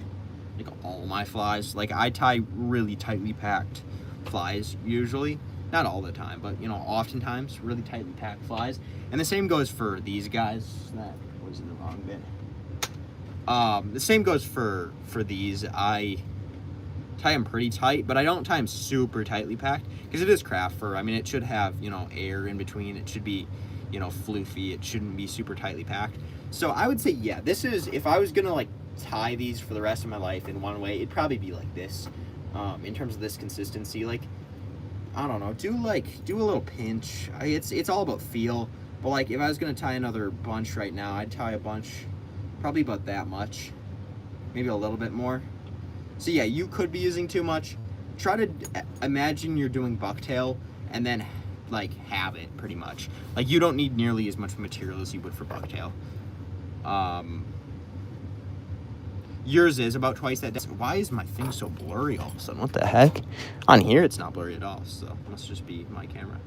like, all my flies. Like, I tie really tightly packed flies usually. Not all the time, but, you know, oftentimes really tightly packed flies. And the same goes for these guys. That was in the wrong bit. The same goes for these. I tie them pretty tight, but I don't tie them super tightly packed because it is craft fur. I mean, it should have, you know, air in between. It should be, you know, floofy. It shouldn't be super tightly packed. So I would say, yeah, this is, if I was gonna like tie these for the rest of my life in one way, it'd probably be like this. In terms of this consistency, like, I don't know, do a little pinch. It's all about feel. But like, if I was gonna tie another bunch right now, I'd tie a bunch probably about that much, maybe a little bit more. So yeah, you could be using too much. Try to imagine you're doing bucktail and then like have it pretty much. Like, you don't need nearly as much material as you would for bucktail. Yours is about twice that depth. Why is my thing so blurry all of a sudden? What the heck? On here, it's not blurry at all, so it must just be my camera.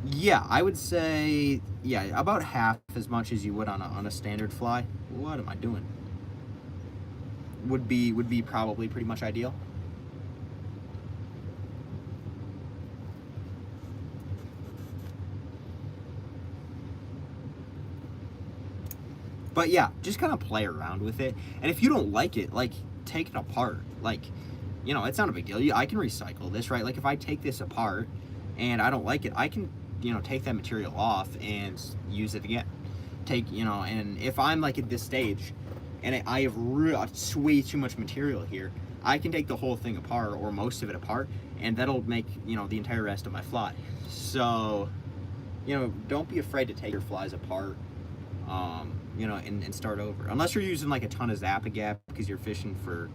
Yeah, I would say, yeah, about half as much as you would on a standard fly. What am I doing? Would be probably pretty much ideal. But yeah, just kind of play around with it. And if you don't like it, like, take it apart. Like, you know, it's not a big deal. I can recycle this, right? Like, if I take this apart and I don't like it, I can, you know, take that material off and use it again. You know, and if I'm like at this stage and I have way too much material here, I can take the whole thing apart or most of it apart, and that'll make, you know, the entire rest of my fly. So, you know, don't be afraid to take your flies apart. You know, and start over. Unless you're using like a ton of Zappa gap because you're fishing for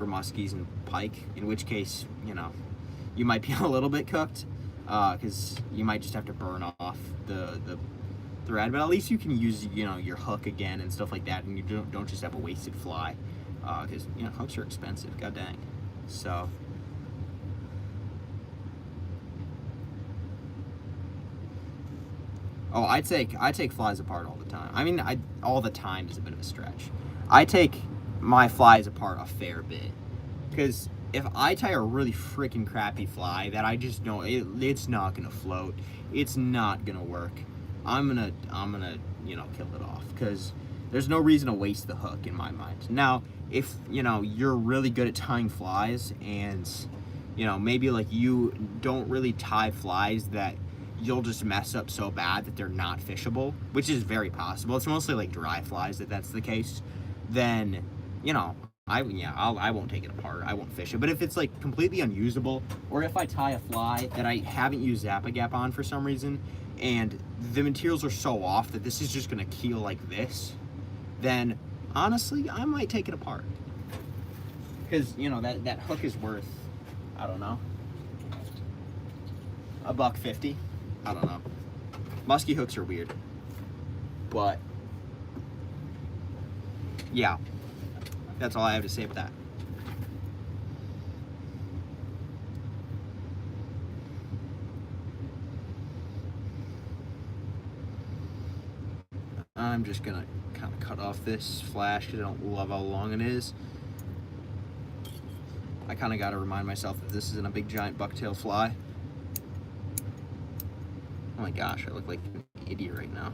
muskies and pike, in which case, you know, you might be a little bit cooked because you might just have to burn off the thread. But at least you can use, you know, your hook again and stuff like that, and you don't just have a wasted fly because, you know, hooks are expensive. God dang. So. Oh, I take flies apart all the time. I mean, all the time is a bit of a stretch. I take my flies apart a fair bit because if I tie a really freaking crappy fly that I just know it's not gonna float, it's not gonna work, I'm gonna you know, kill it off because there's no reason to waste the hook in my mind. Now, if you know you're really good at tying flies and you know maybe like you don't really tie flies that you'll just mess up so bad that they're not fishable, which is very possible. It's mostly like dry flies that's the case. Then, you know, I won't take it apart. I won't fish it. But if it's like completely unusable, or if I tie a fly that I haven't used Zappa gap on for some reason, and the materials are so off that this is just gonna keel like this, then honestly, I might take it apart. Because you know that hook is worth, I don't know, $1.50. I don't know. Musky hooks are weird. But yeah. That's all I have to say about that. I'm just gonna kind of cut off this flash because I don't love how long it is. I kind of got to remind myself that this isn't a big giant bucktail fly. Oh my gosh, I look like an idiot right now.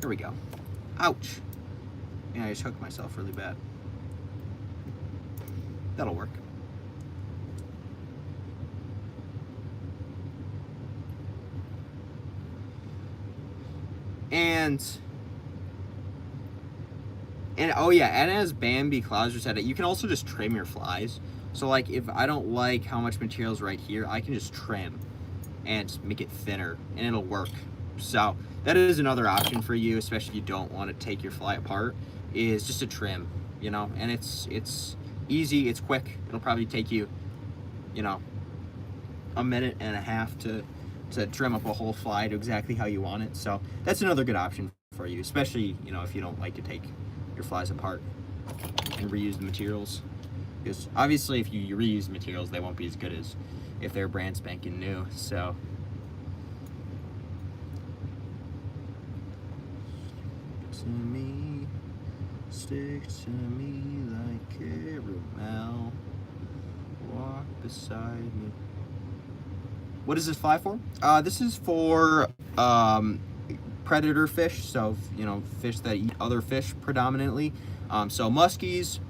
Here we go. Ouch. Yeah, I just hooked myself really bad. That'll work. And oh yeah, and as Bambi Clouser said it, you can also just trim your flies. So like if I don't like how much material's right here, I can just trim and make it thinner and it'll work. So that is another option for you, especially if you don't want to take your fly apart, is just a trim, you know, and it's easy, it's quick. It'll probably take you, you know, a minute and a half to trim up a whole fly to exactly how you want it. So that's another good option for you, especially, you know, if you don't like to take your flies apart and reuse the materials. Because obviously if you reuse materials, they won't be as good as if they're brand spanking new. So to me, stick to me like caramel, walk beside me. What is this fly for? This is for predator fish, so you know, fish that eat other fish predominantly. So muskies,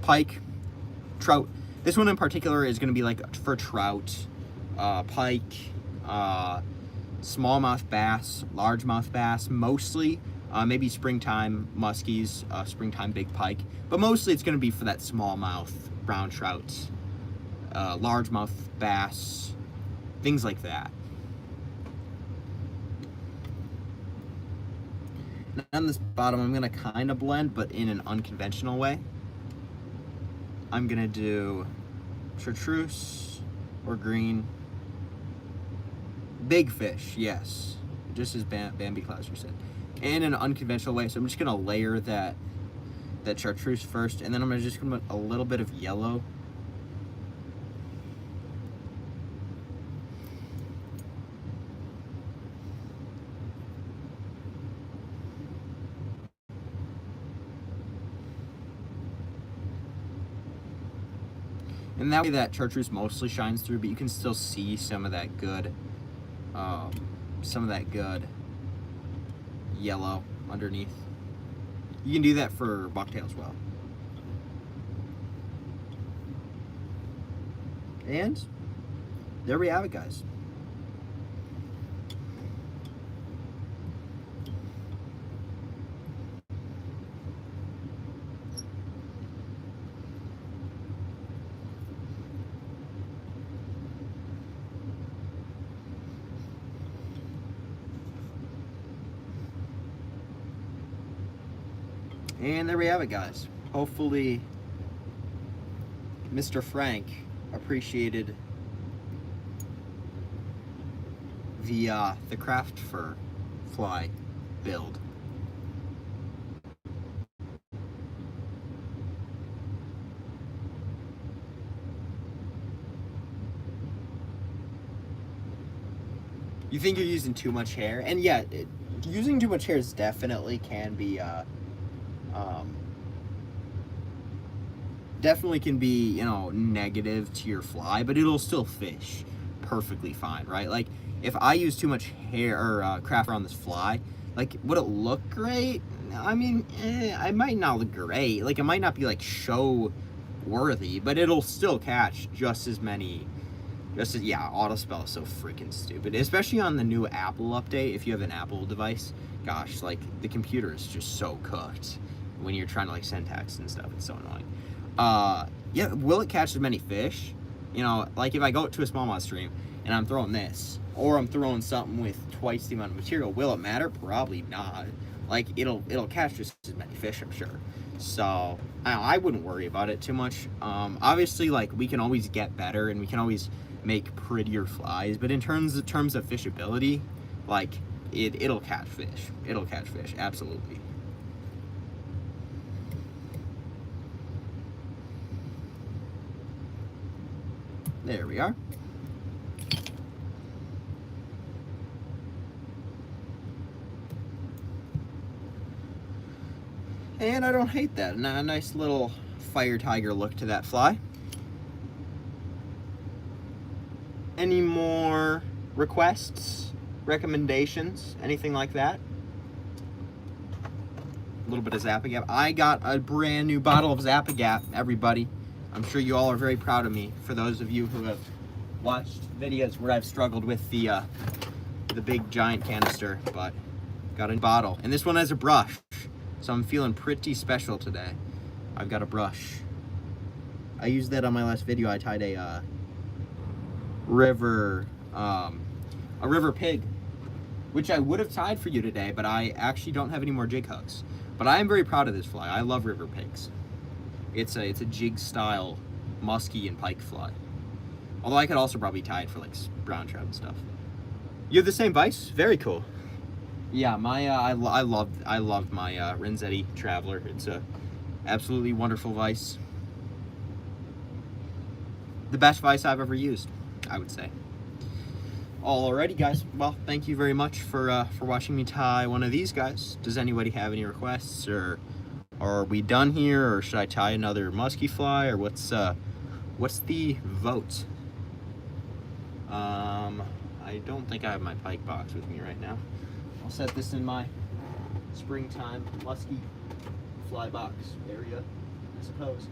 pike, trout. This one in particular is going to be like for trout, pike, smallmouth bass, largemouth bass, mostly. Maybe springtime muskies, springtime big pike, but mostly it's going to be for that smallmouth brown trout, largemouth bass, things like that. And on this bottom, I'm going to kind of blend, but in an unconventional way. I'm going to do chartreuse or green. Big fish, yes. Just as Bambi Clouser said. In an unconventional way, so I'm just going to layer that that chartreuse first, and then I'm just gonna put a little bit of yellow. And that way that chartreuse mostly shines through, but you can still see some of that good yellow underneath. You can do that for bucktail as well. And there we have it, guys. And there we have it, guys. Hopefully Mr. Frank appreciated the craft fur fly build. You think you're using too much hair, and yeah, using too much hair is definitely can be definitely can be, you know, negative to your fly, but it'll still fish perfectly fine, right? Like if I use too much hair or craft on this fly, like would it look great? I mean, it might not look great. Like it might not be like show worthy, but it'll still catch just as many. Yeah, auto spell is so freaking stupid, especially on the new Apple update. If you have an Apple device, gosh, like the computer is just so cooked when you're trying to like send text and stuff. It's so annoying. Yeah, will it catch as many fish? You know, like if I go to a smallmouth stream and I'm throwing this, or I'm throwing something with twice the amount of material, will it matter? Probably not. Like it'll catch just as many fish, I'm sure. So I wouldn't worry about it too much. Obviously, like we can always get better and we can always make prettier flies, but in terms of fishability, like it'll catch fish. It'll catch fish, absolutely. There we are. And I don't hate that. A nice little fire tiger look to that fly. Any more requests, recommendations, anything like that? A little bit of Zappa Gap. I got a brand new bottle of Zappa Gap, everybody. I'm sure you all are very proud of me. For those of you who have watched videos where I've struggled with the big giant canister, but got a bottle. And this one has a brush, so I'm feeling pretty special today. I've got a brush. I used that on my last video. I tied a river pig, which I would have tied for you today, but I actually don't have any more jig hooks. But I am very proud of this fly. I love river pigs. It's a jig style musky and pike fly. Although I could also probably tie it for like brown trout and stuff. You have the same vise? Very cool. Yeah, my I loved my Renzetti Traveler. It's a absolutely wonderful vise. The best vise I've ever used, I would say. Alrighty, guys. Well, thank you very much for watching me tie one of these guys. Does anybody have any requests, or are we done here, or should I tie another musky fly, or what's the vote? I don't think I have my pike box with me right now. I'll set this in my springtime musky fly box area, I suppose.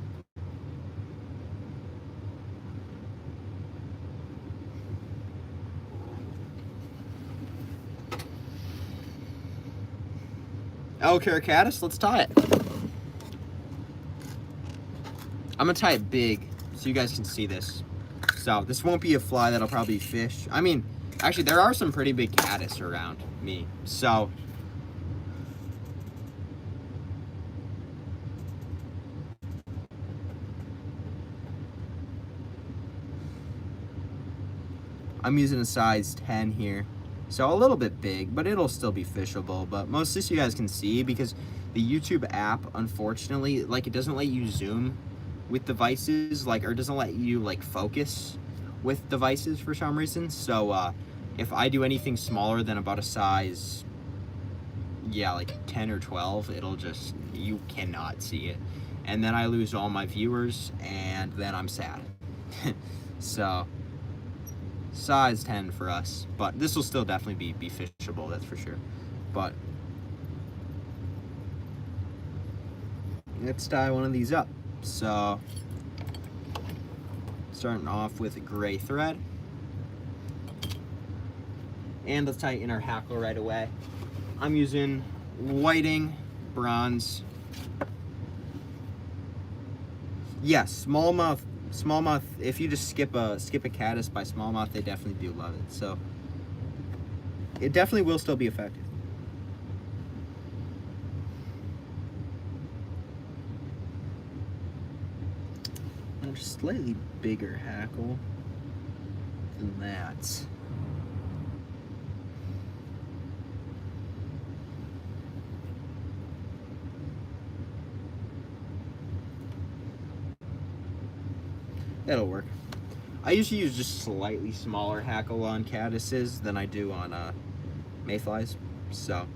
Okay, Caddis, let's tie it. I'm gonna tie it big so you guys can see this. So this won't be a fly that'll probably fish. I mean, actually there are some pretty big Caddis around me. So I'm using a size 10 here. So a little bit big, but it'll still be fishable. But mostly so you guys can see, because The YouTube app, unfortunately, like, it doesn't let you zoom with devices, like, or doesn't let you, like, focus with devices for some reason. So if I do anything smaller than about a size, yeah, like 10 or 12, it'll just, you cannot see it. And then I lose all my viewers, and then I'm sad. So size 10 for us, but this will still definitely be fishable, that's for sure. But let's tie one of these up. So starting off with a gray thread, and let's tie it in our hackle right away. I'm using whiting, bronze. Yes, smallmouth. Smallmouth. If you just skip a caddis by smallmouth, they definitely do love it. So it definitely will still be effective. And just slightly bigger hackle than that. That'll work. I usually use just slightly smaller hackle on caddises than I do on mayflies, so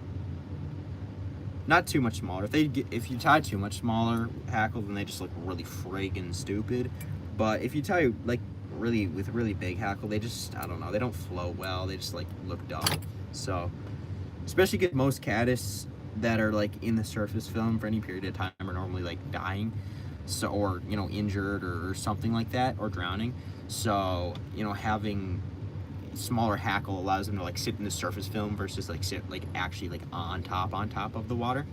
not too much smaller. If you tie too much smaller hackle, then they just look really friggin' stupid. But if you tie like with really big hackle, they just, I don't know, they don't flow well. They just like look dumb. So especially get most caddis that are like in the surface film for any period of time are normally like dying. So, or, you know, injured or something like that, or drowning. So, you know, having smaller hackle allows them to like sit in the surface film versus like sit like actually like on top of the water.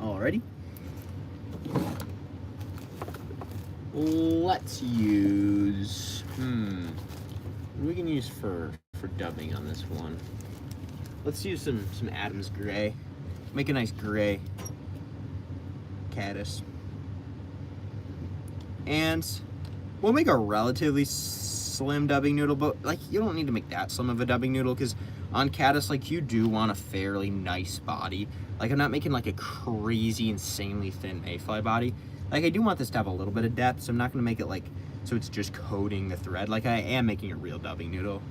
Alrighty. Let's use, what we can use for dubbing on this one. Let's use some Adams gray. Make a nice gray caddis. And we'll make a relatively slim dubbing noodle, but like you don't need to make that slim of a dubbing noodle, because on caddis, like, you do want a fairly nice body. Like, I'm not making like a crazy, insanely thin mayfly body. Like, I do want this to have a little bit of depth, so I'm not gonna make it like so it's just coating the thread. Like, I am making a real dubbing noodle.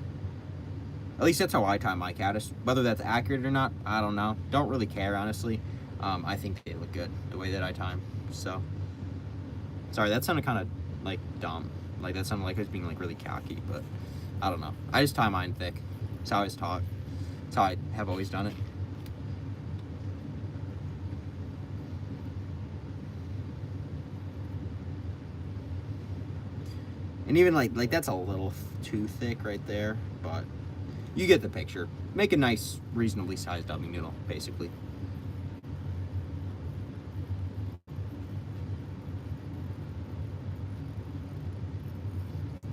At least that's how I tie my caddis. Whether that's accurate or not, I don't know. Don't really care, honestly. I think they look good the way that I tie them. So, sorry, that sounded kind of like dumb. Like, that sounded like I was being like really cocky, but I don't know. I just tie mine thick. That's how I was taught. That's how I have always done it. And even like that's a little too thick right there, but you get the picture. Make a nice, reasonably sized dubbing noodle, basically.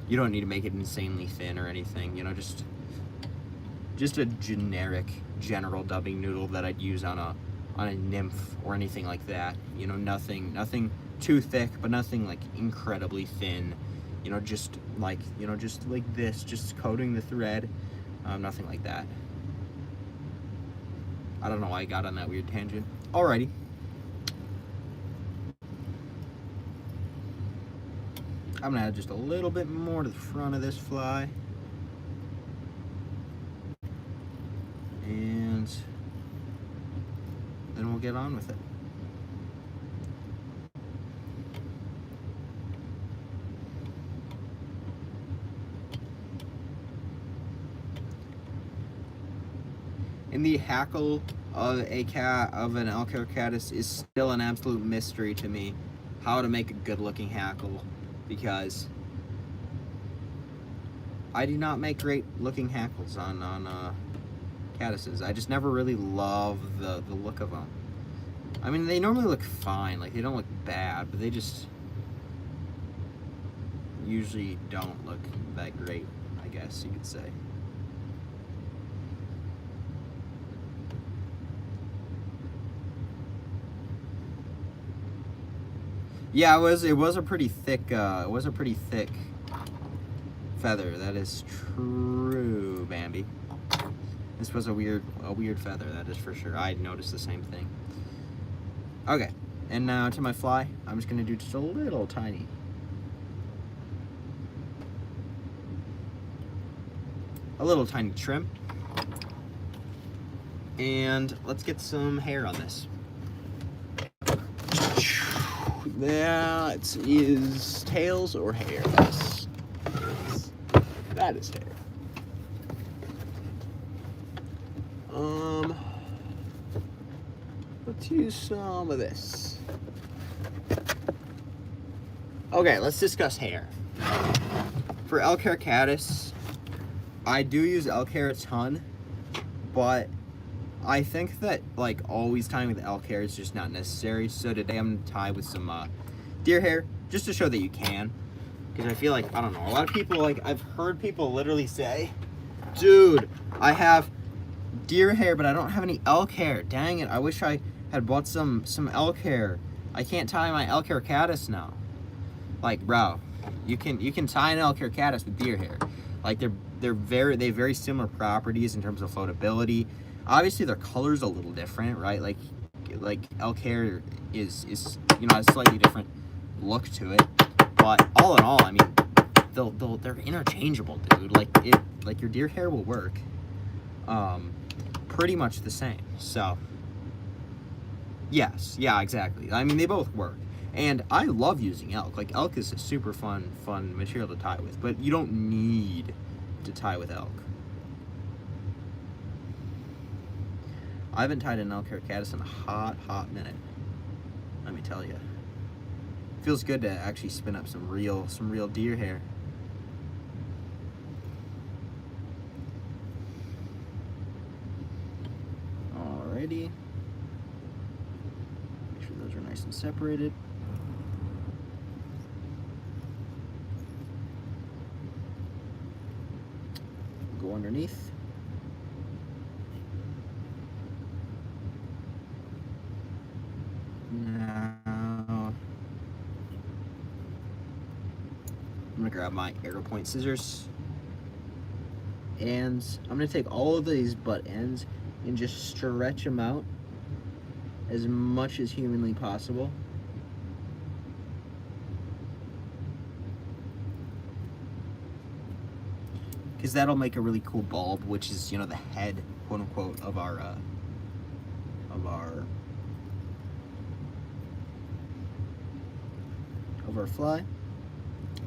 You don't need to make it insanely thin or anything, you know, just a generic, general dubbing noodle that I'd use on a nymph or anything like that. You know, nothing too thick, but nothing like incredibly thin. You know, just like this, just coating the thread. Nothing like that. I don't know why I got on that weird tangent. Alrighty. I'm gonna add just a little bit more to the front of this fly. And then we'll get on with it. And the hackle of an elk-hair caddis is still an absolute mystery to me. How to make a good-looking hackle, because I do not make great-looking hackles on caddises. I just never really love the look of them. I mean, they normally look fine, like they don't look bad, but they just usually don't look that great, I guess you could say. Yeah, it was a pretty thick feather. That is true, Bambi. This was a weird feather, that is for sure. I noticed the same thing. Okay, and now to my fly. I'm just gonna do just a little tiny. A little tiny trim. And let's get some hair on this. That is tails or hair. That is hair. Let's use some of this. Okay, let's discuss hair. For elk hair caddis, I do use elk hair a ton, but I think that like always tying with elk hair is just not necessary. So today I'm gonna tie with some deer hair just to show that you can. Because I feel like, I don't know, a lot of people, like I've heard people literally say, dude, I have deer hair, but I don't have any elk hair. Dang it, I wish I had bought some elk hair. I can't tie my elk hair caddis now. Like, bro, you can tie an elk hair caddis with deer hair. Like they have very similar properties in terms of floatability. Obviously their color's a little different, right? Like elk hair is you know, has a slightly different look to it. But all in all, I mean, they're interchangeable, dude. Like your deer hair will work. Pretty much the same. So yes, yeah, exactly. I mean, they both work. And I love using elk. Like elk is a super fun material to tie with, but you don't need to tie with elk. I haven't tied an elk hair caddis in a hot minute. Let me tell you. Feels good to actually spin up some real deer hair. Alrighty. Make sure those are nice and separated. Go underneath. Now I'm gonna grab my arrow point scissors, and I'm gonna take all of these butt ends and just stretch them out as much as humanly possible. Because that'll make a really cool bulb, which is, you know, the head, quote unquote, of our fly,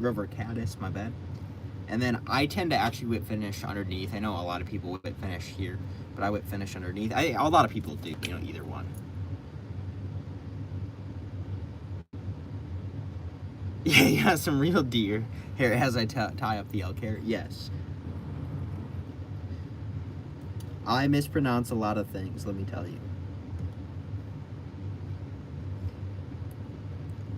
or of our caddis, my bad. And then I tend to actually whip finish underneath. I know a lot of people whip finish here, but I whip finish underneath. A lot of people do, you know, either one. Yeah, some real deer hair as I tie up the elk hair. Yes. I mispronounce a lot of things, let me tell you.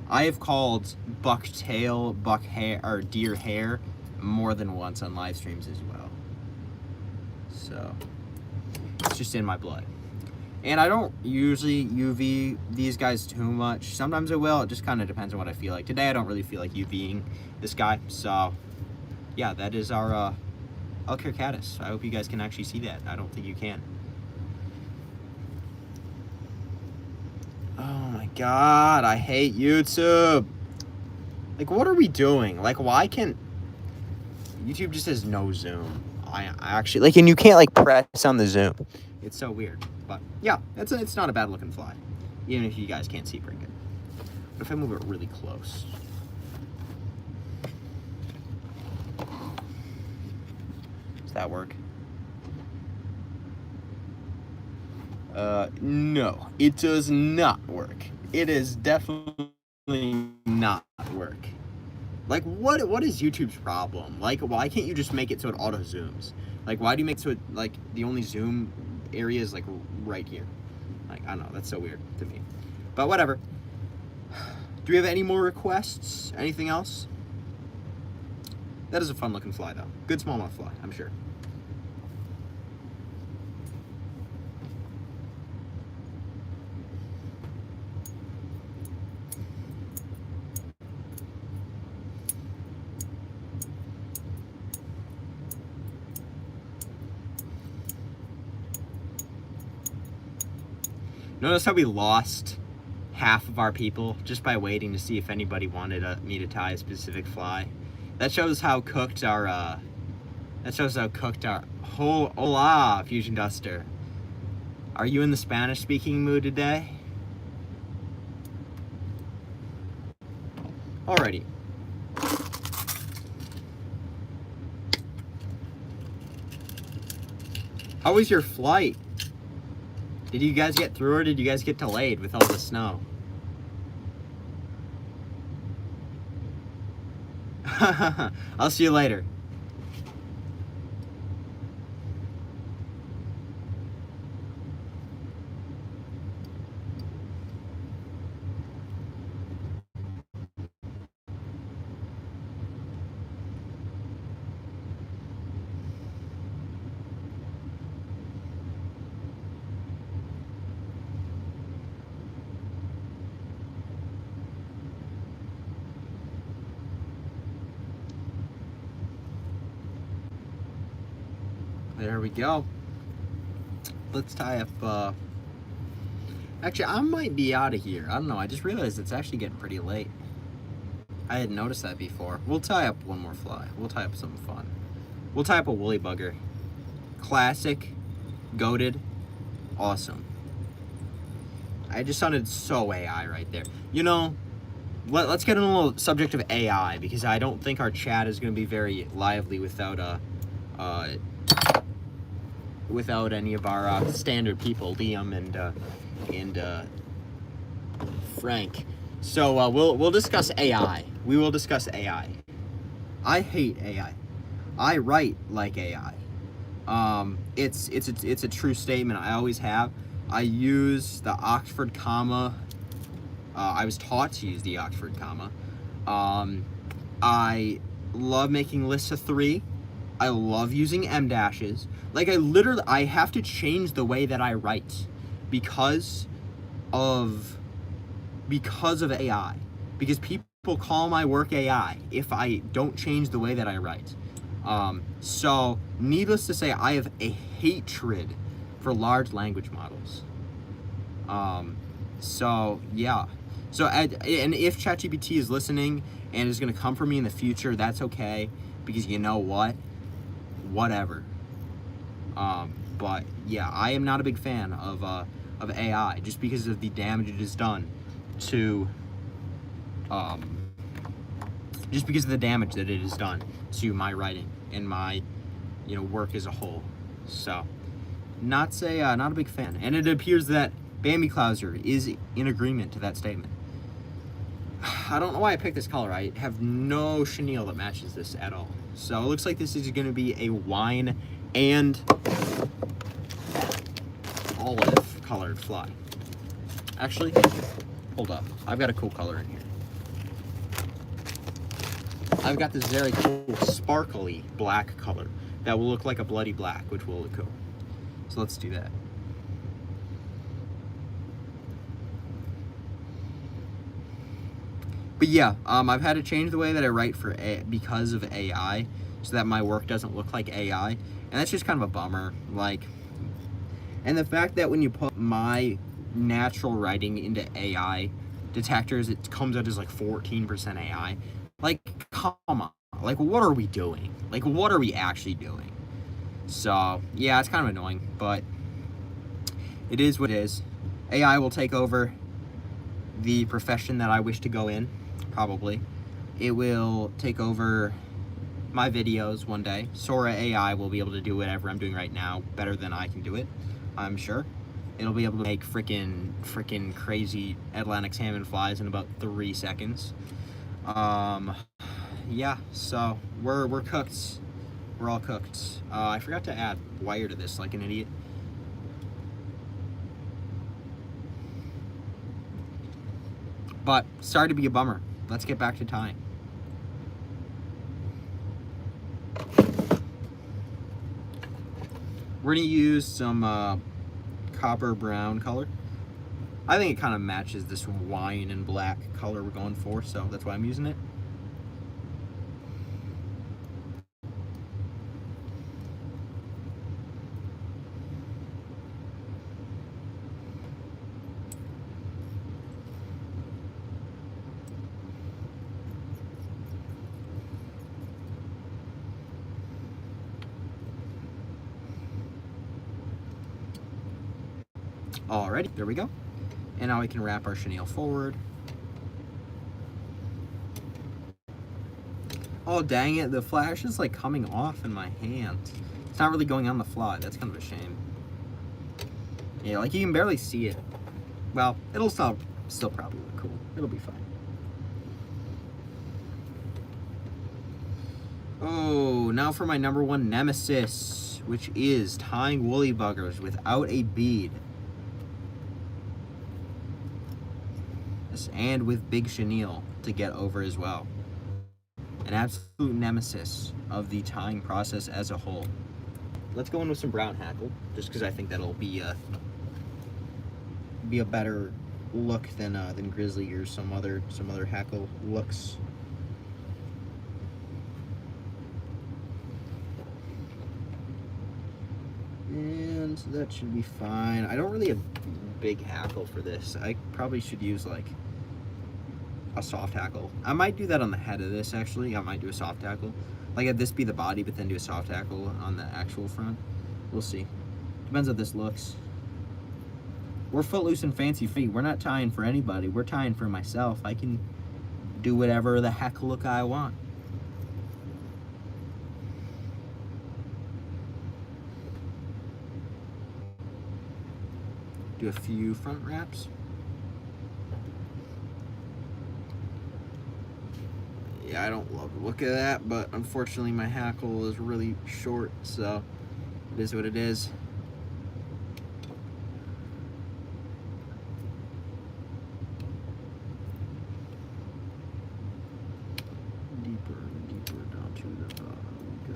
I have called bucktail, buck hair, or deer hair more than once on live streams as well. So, it's just in my blood. And I don't usually UV these guys too much. Sometimes I will, it just kind of depends on what I feel like. Today I don't really feel like UVing this guy, so yeah, that is our elk hair caddis. I hope you guys can actually see that. I don't think you can. Oh my god, I hate YouTube. Like, what are we doing? Like, why can't YouTube just has no zoom? I actually, like, and you can't like press on the zoom. It's so weird. But yeah, it's not a bad looking fly, even if you guys can't see pretty good. But if I move it really close. Does that work? No, it does not work. It is definitely not work. Like, what is YouTube's problem? Like, why can't you just make it so it auto zooms? Like, why do you make it so it, like, the only zoom area is like right here? Like, I don't know, that's so weird to me. But whatever. Do we have any more requests? Anything else? That is a fun looking fly though. Good smallmouth fly, I'm sure. Notice how we lost half of our people just by waiting to see if anybody wanted me to tie a specific fly. That shows how cooked our hola, Fusion Duster. Are you in the Spanish speaking mood today? Alrighty. How was your flight? Did you guys get through or did you guys get delayed with all the snow? I'll see you later. There we go. Let's tie up, actually, I might be out of here. I don't know. I just realized it's actually getting pretty late. I hadn't noticed that before. We'll tie up one more fly. We'll tie up something fun. We'll tie up a woolly bugger. Classic, goated, awesome. I just sounded so AI right there. You know, let's get on a little subject of AI, because I don't think our chat is going to be very lively without any of our standard people, Liam and Frank. So we'll discuss AI. We will discuss AI. I hate AI. I write like AI. It's a true statement. I always have. I use the Oxford comma. I was taught to use the Oxford comma. I love making lists of 3. I love using M dashes. Like I have to change the way that I write because of AI. Because people call my work AI if I don't change the way that I write. So needless to say, I have a hatred for large language models. So yeah. So and if ChatGPT is listening and is going to come for me in the future, that's okay, because you know what? Whatever. But yeah, I am not a big fan of AI, just because of the damage it has done to just because of the damage that it has done to my writing and my work as a whole. So not a big fan. And it appears that Bambi Clouser is in agreement to that statement. I don't know why I picked this color. I have no chenille that matches this at all. So it looks like this is going to be a wine and olive colored fly. Actually, hold up. I've got a cool color in here. I've got this very cool sparkly black color that will look like a bloody black, which will look cool. So let's do that. But yeah, I've had to change the way that I write because of AI, so that my work doesn't look like AI, and that's just kind of a bummer. Like, and the fact that when you put my natural writing into AI detectors, it comes out as like 14% AI. Like, come on. Like, what are we doing? Like, what are we actually doing? So yeah, it's kind of annoying, but it is what it is. AI will take over the profession that I wish to go in. Probably. It will take over my videos one day. Sora AI will be able to do whatever I'm doing right now better than I can do it, I'm sure. It'll be able to make freaking crazy Atlantic salmon flies in about 3 seconds. Yeah, so we're cooked. We're all cooked. I forgot to add wire to this like an idiot. But sorry to be a bummer. Let's get back to tying. We're gonna use some copper brown color. I think it kind of matches this wine and black color we're going for, so that's why I'm using it. Alrighty, there we go. And now we can wrap our chenille forward. Oh, dang it, the flash is like coming off in my hand. It's not really going on the fly, that's kind of a shame. Yeah, like you can barely see it. Well, it'll still probably look cool. It'll be fine. Oh, now for my number one nemesis, which is tying woolly buggers without a bead. And with big chenille to get over as well. An absolute nemesis of the tying process as a whole. Let's go in with some brown hackle, just because I think that'll be a better look than grizzly or some other hackle looks. And that should be fine. I don't really have big hackle for this. I probably should use like a soft hackle. I might do that on the head of this actually. I might do a soft hackle. Like have this be the body, but then do a soft hackle on the actual front. We'll see. Depends how this looks. We're footloose and fancy feet. We're not tying for anybody. We're tying for myself. I can do whatever the heck look I want. Do a few front wraps. Yeah, I don't love the look of that, but unfortunately my hackle is really short, so it is what it is. Deeper and deeper down to the bottom we go.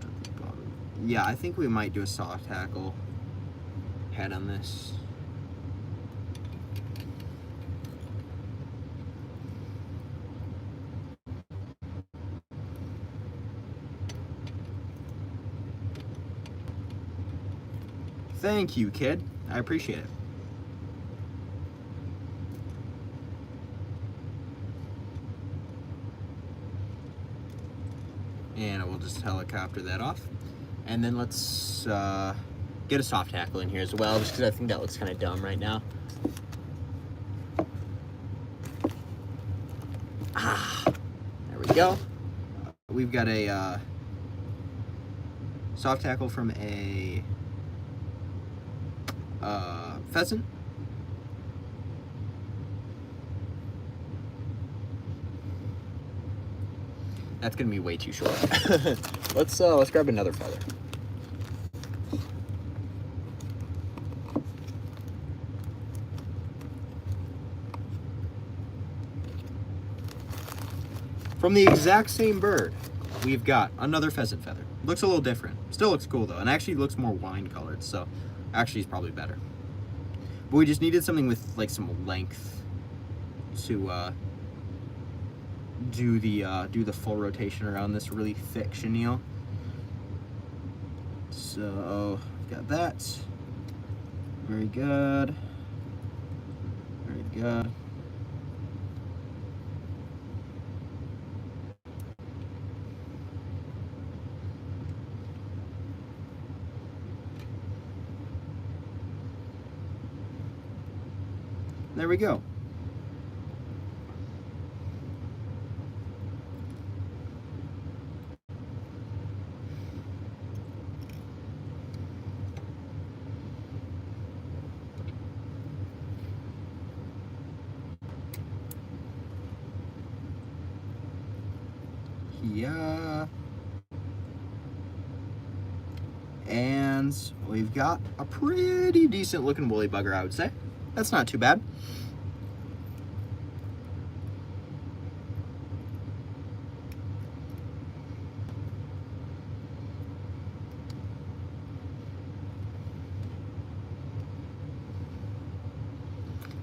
To the bottom. Yeah, I think we might do a soft hackle head on this. Thank you, kid. I appreciate it. And we'll just helicopter that off. And then let's get a soft hackle in here as well, just because I think that looks kind of dumb right now. There we go. We've got a soft hackle from a pheasant. That's gonna be way too short. Let's grab another feather. From the exact same bird, we've got another pheasant feather. Looks a little different. Still looks cool though, and actually looks more wine colored, so actually it's probably better. But we just needed something with like some length to do the full rotation around this really thick chenille. So got that. Very good. Very good. There we go. Yeah. And we've got a pretty decent looking woolly bugger, I would say. That's not too bad.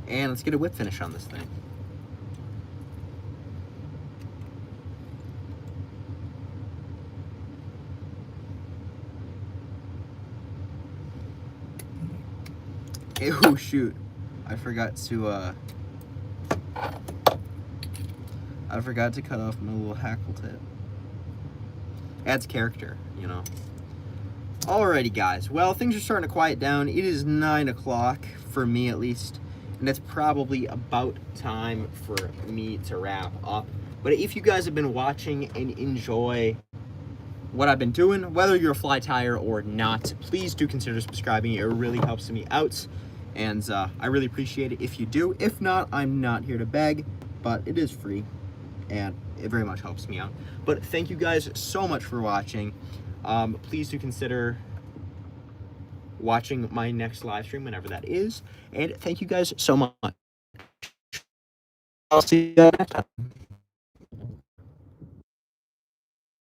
And let's get a whip finish on this thing. Oh shoot, I forgot to cut off my little hackle tip. Adds character, you know. Alrighty, guys. Well, things are starting to quiet down. It is 9 o'clock, for me at least, and it's probably about time for me to wrap up. But if you guys have been watching and enjoy what I've been doing, whether you're a fly tyer or not, please do consider subscribing. It really helps me out, and I really appreciate it if you do. If not, I'm not here to beg, but it is free, and it very much helps me out. But thank you guys so much for watching. Please do consider watching my next live stream whenever that is, and thank you guys so much. I'll see you guys next time.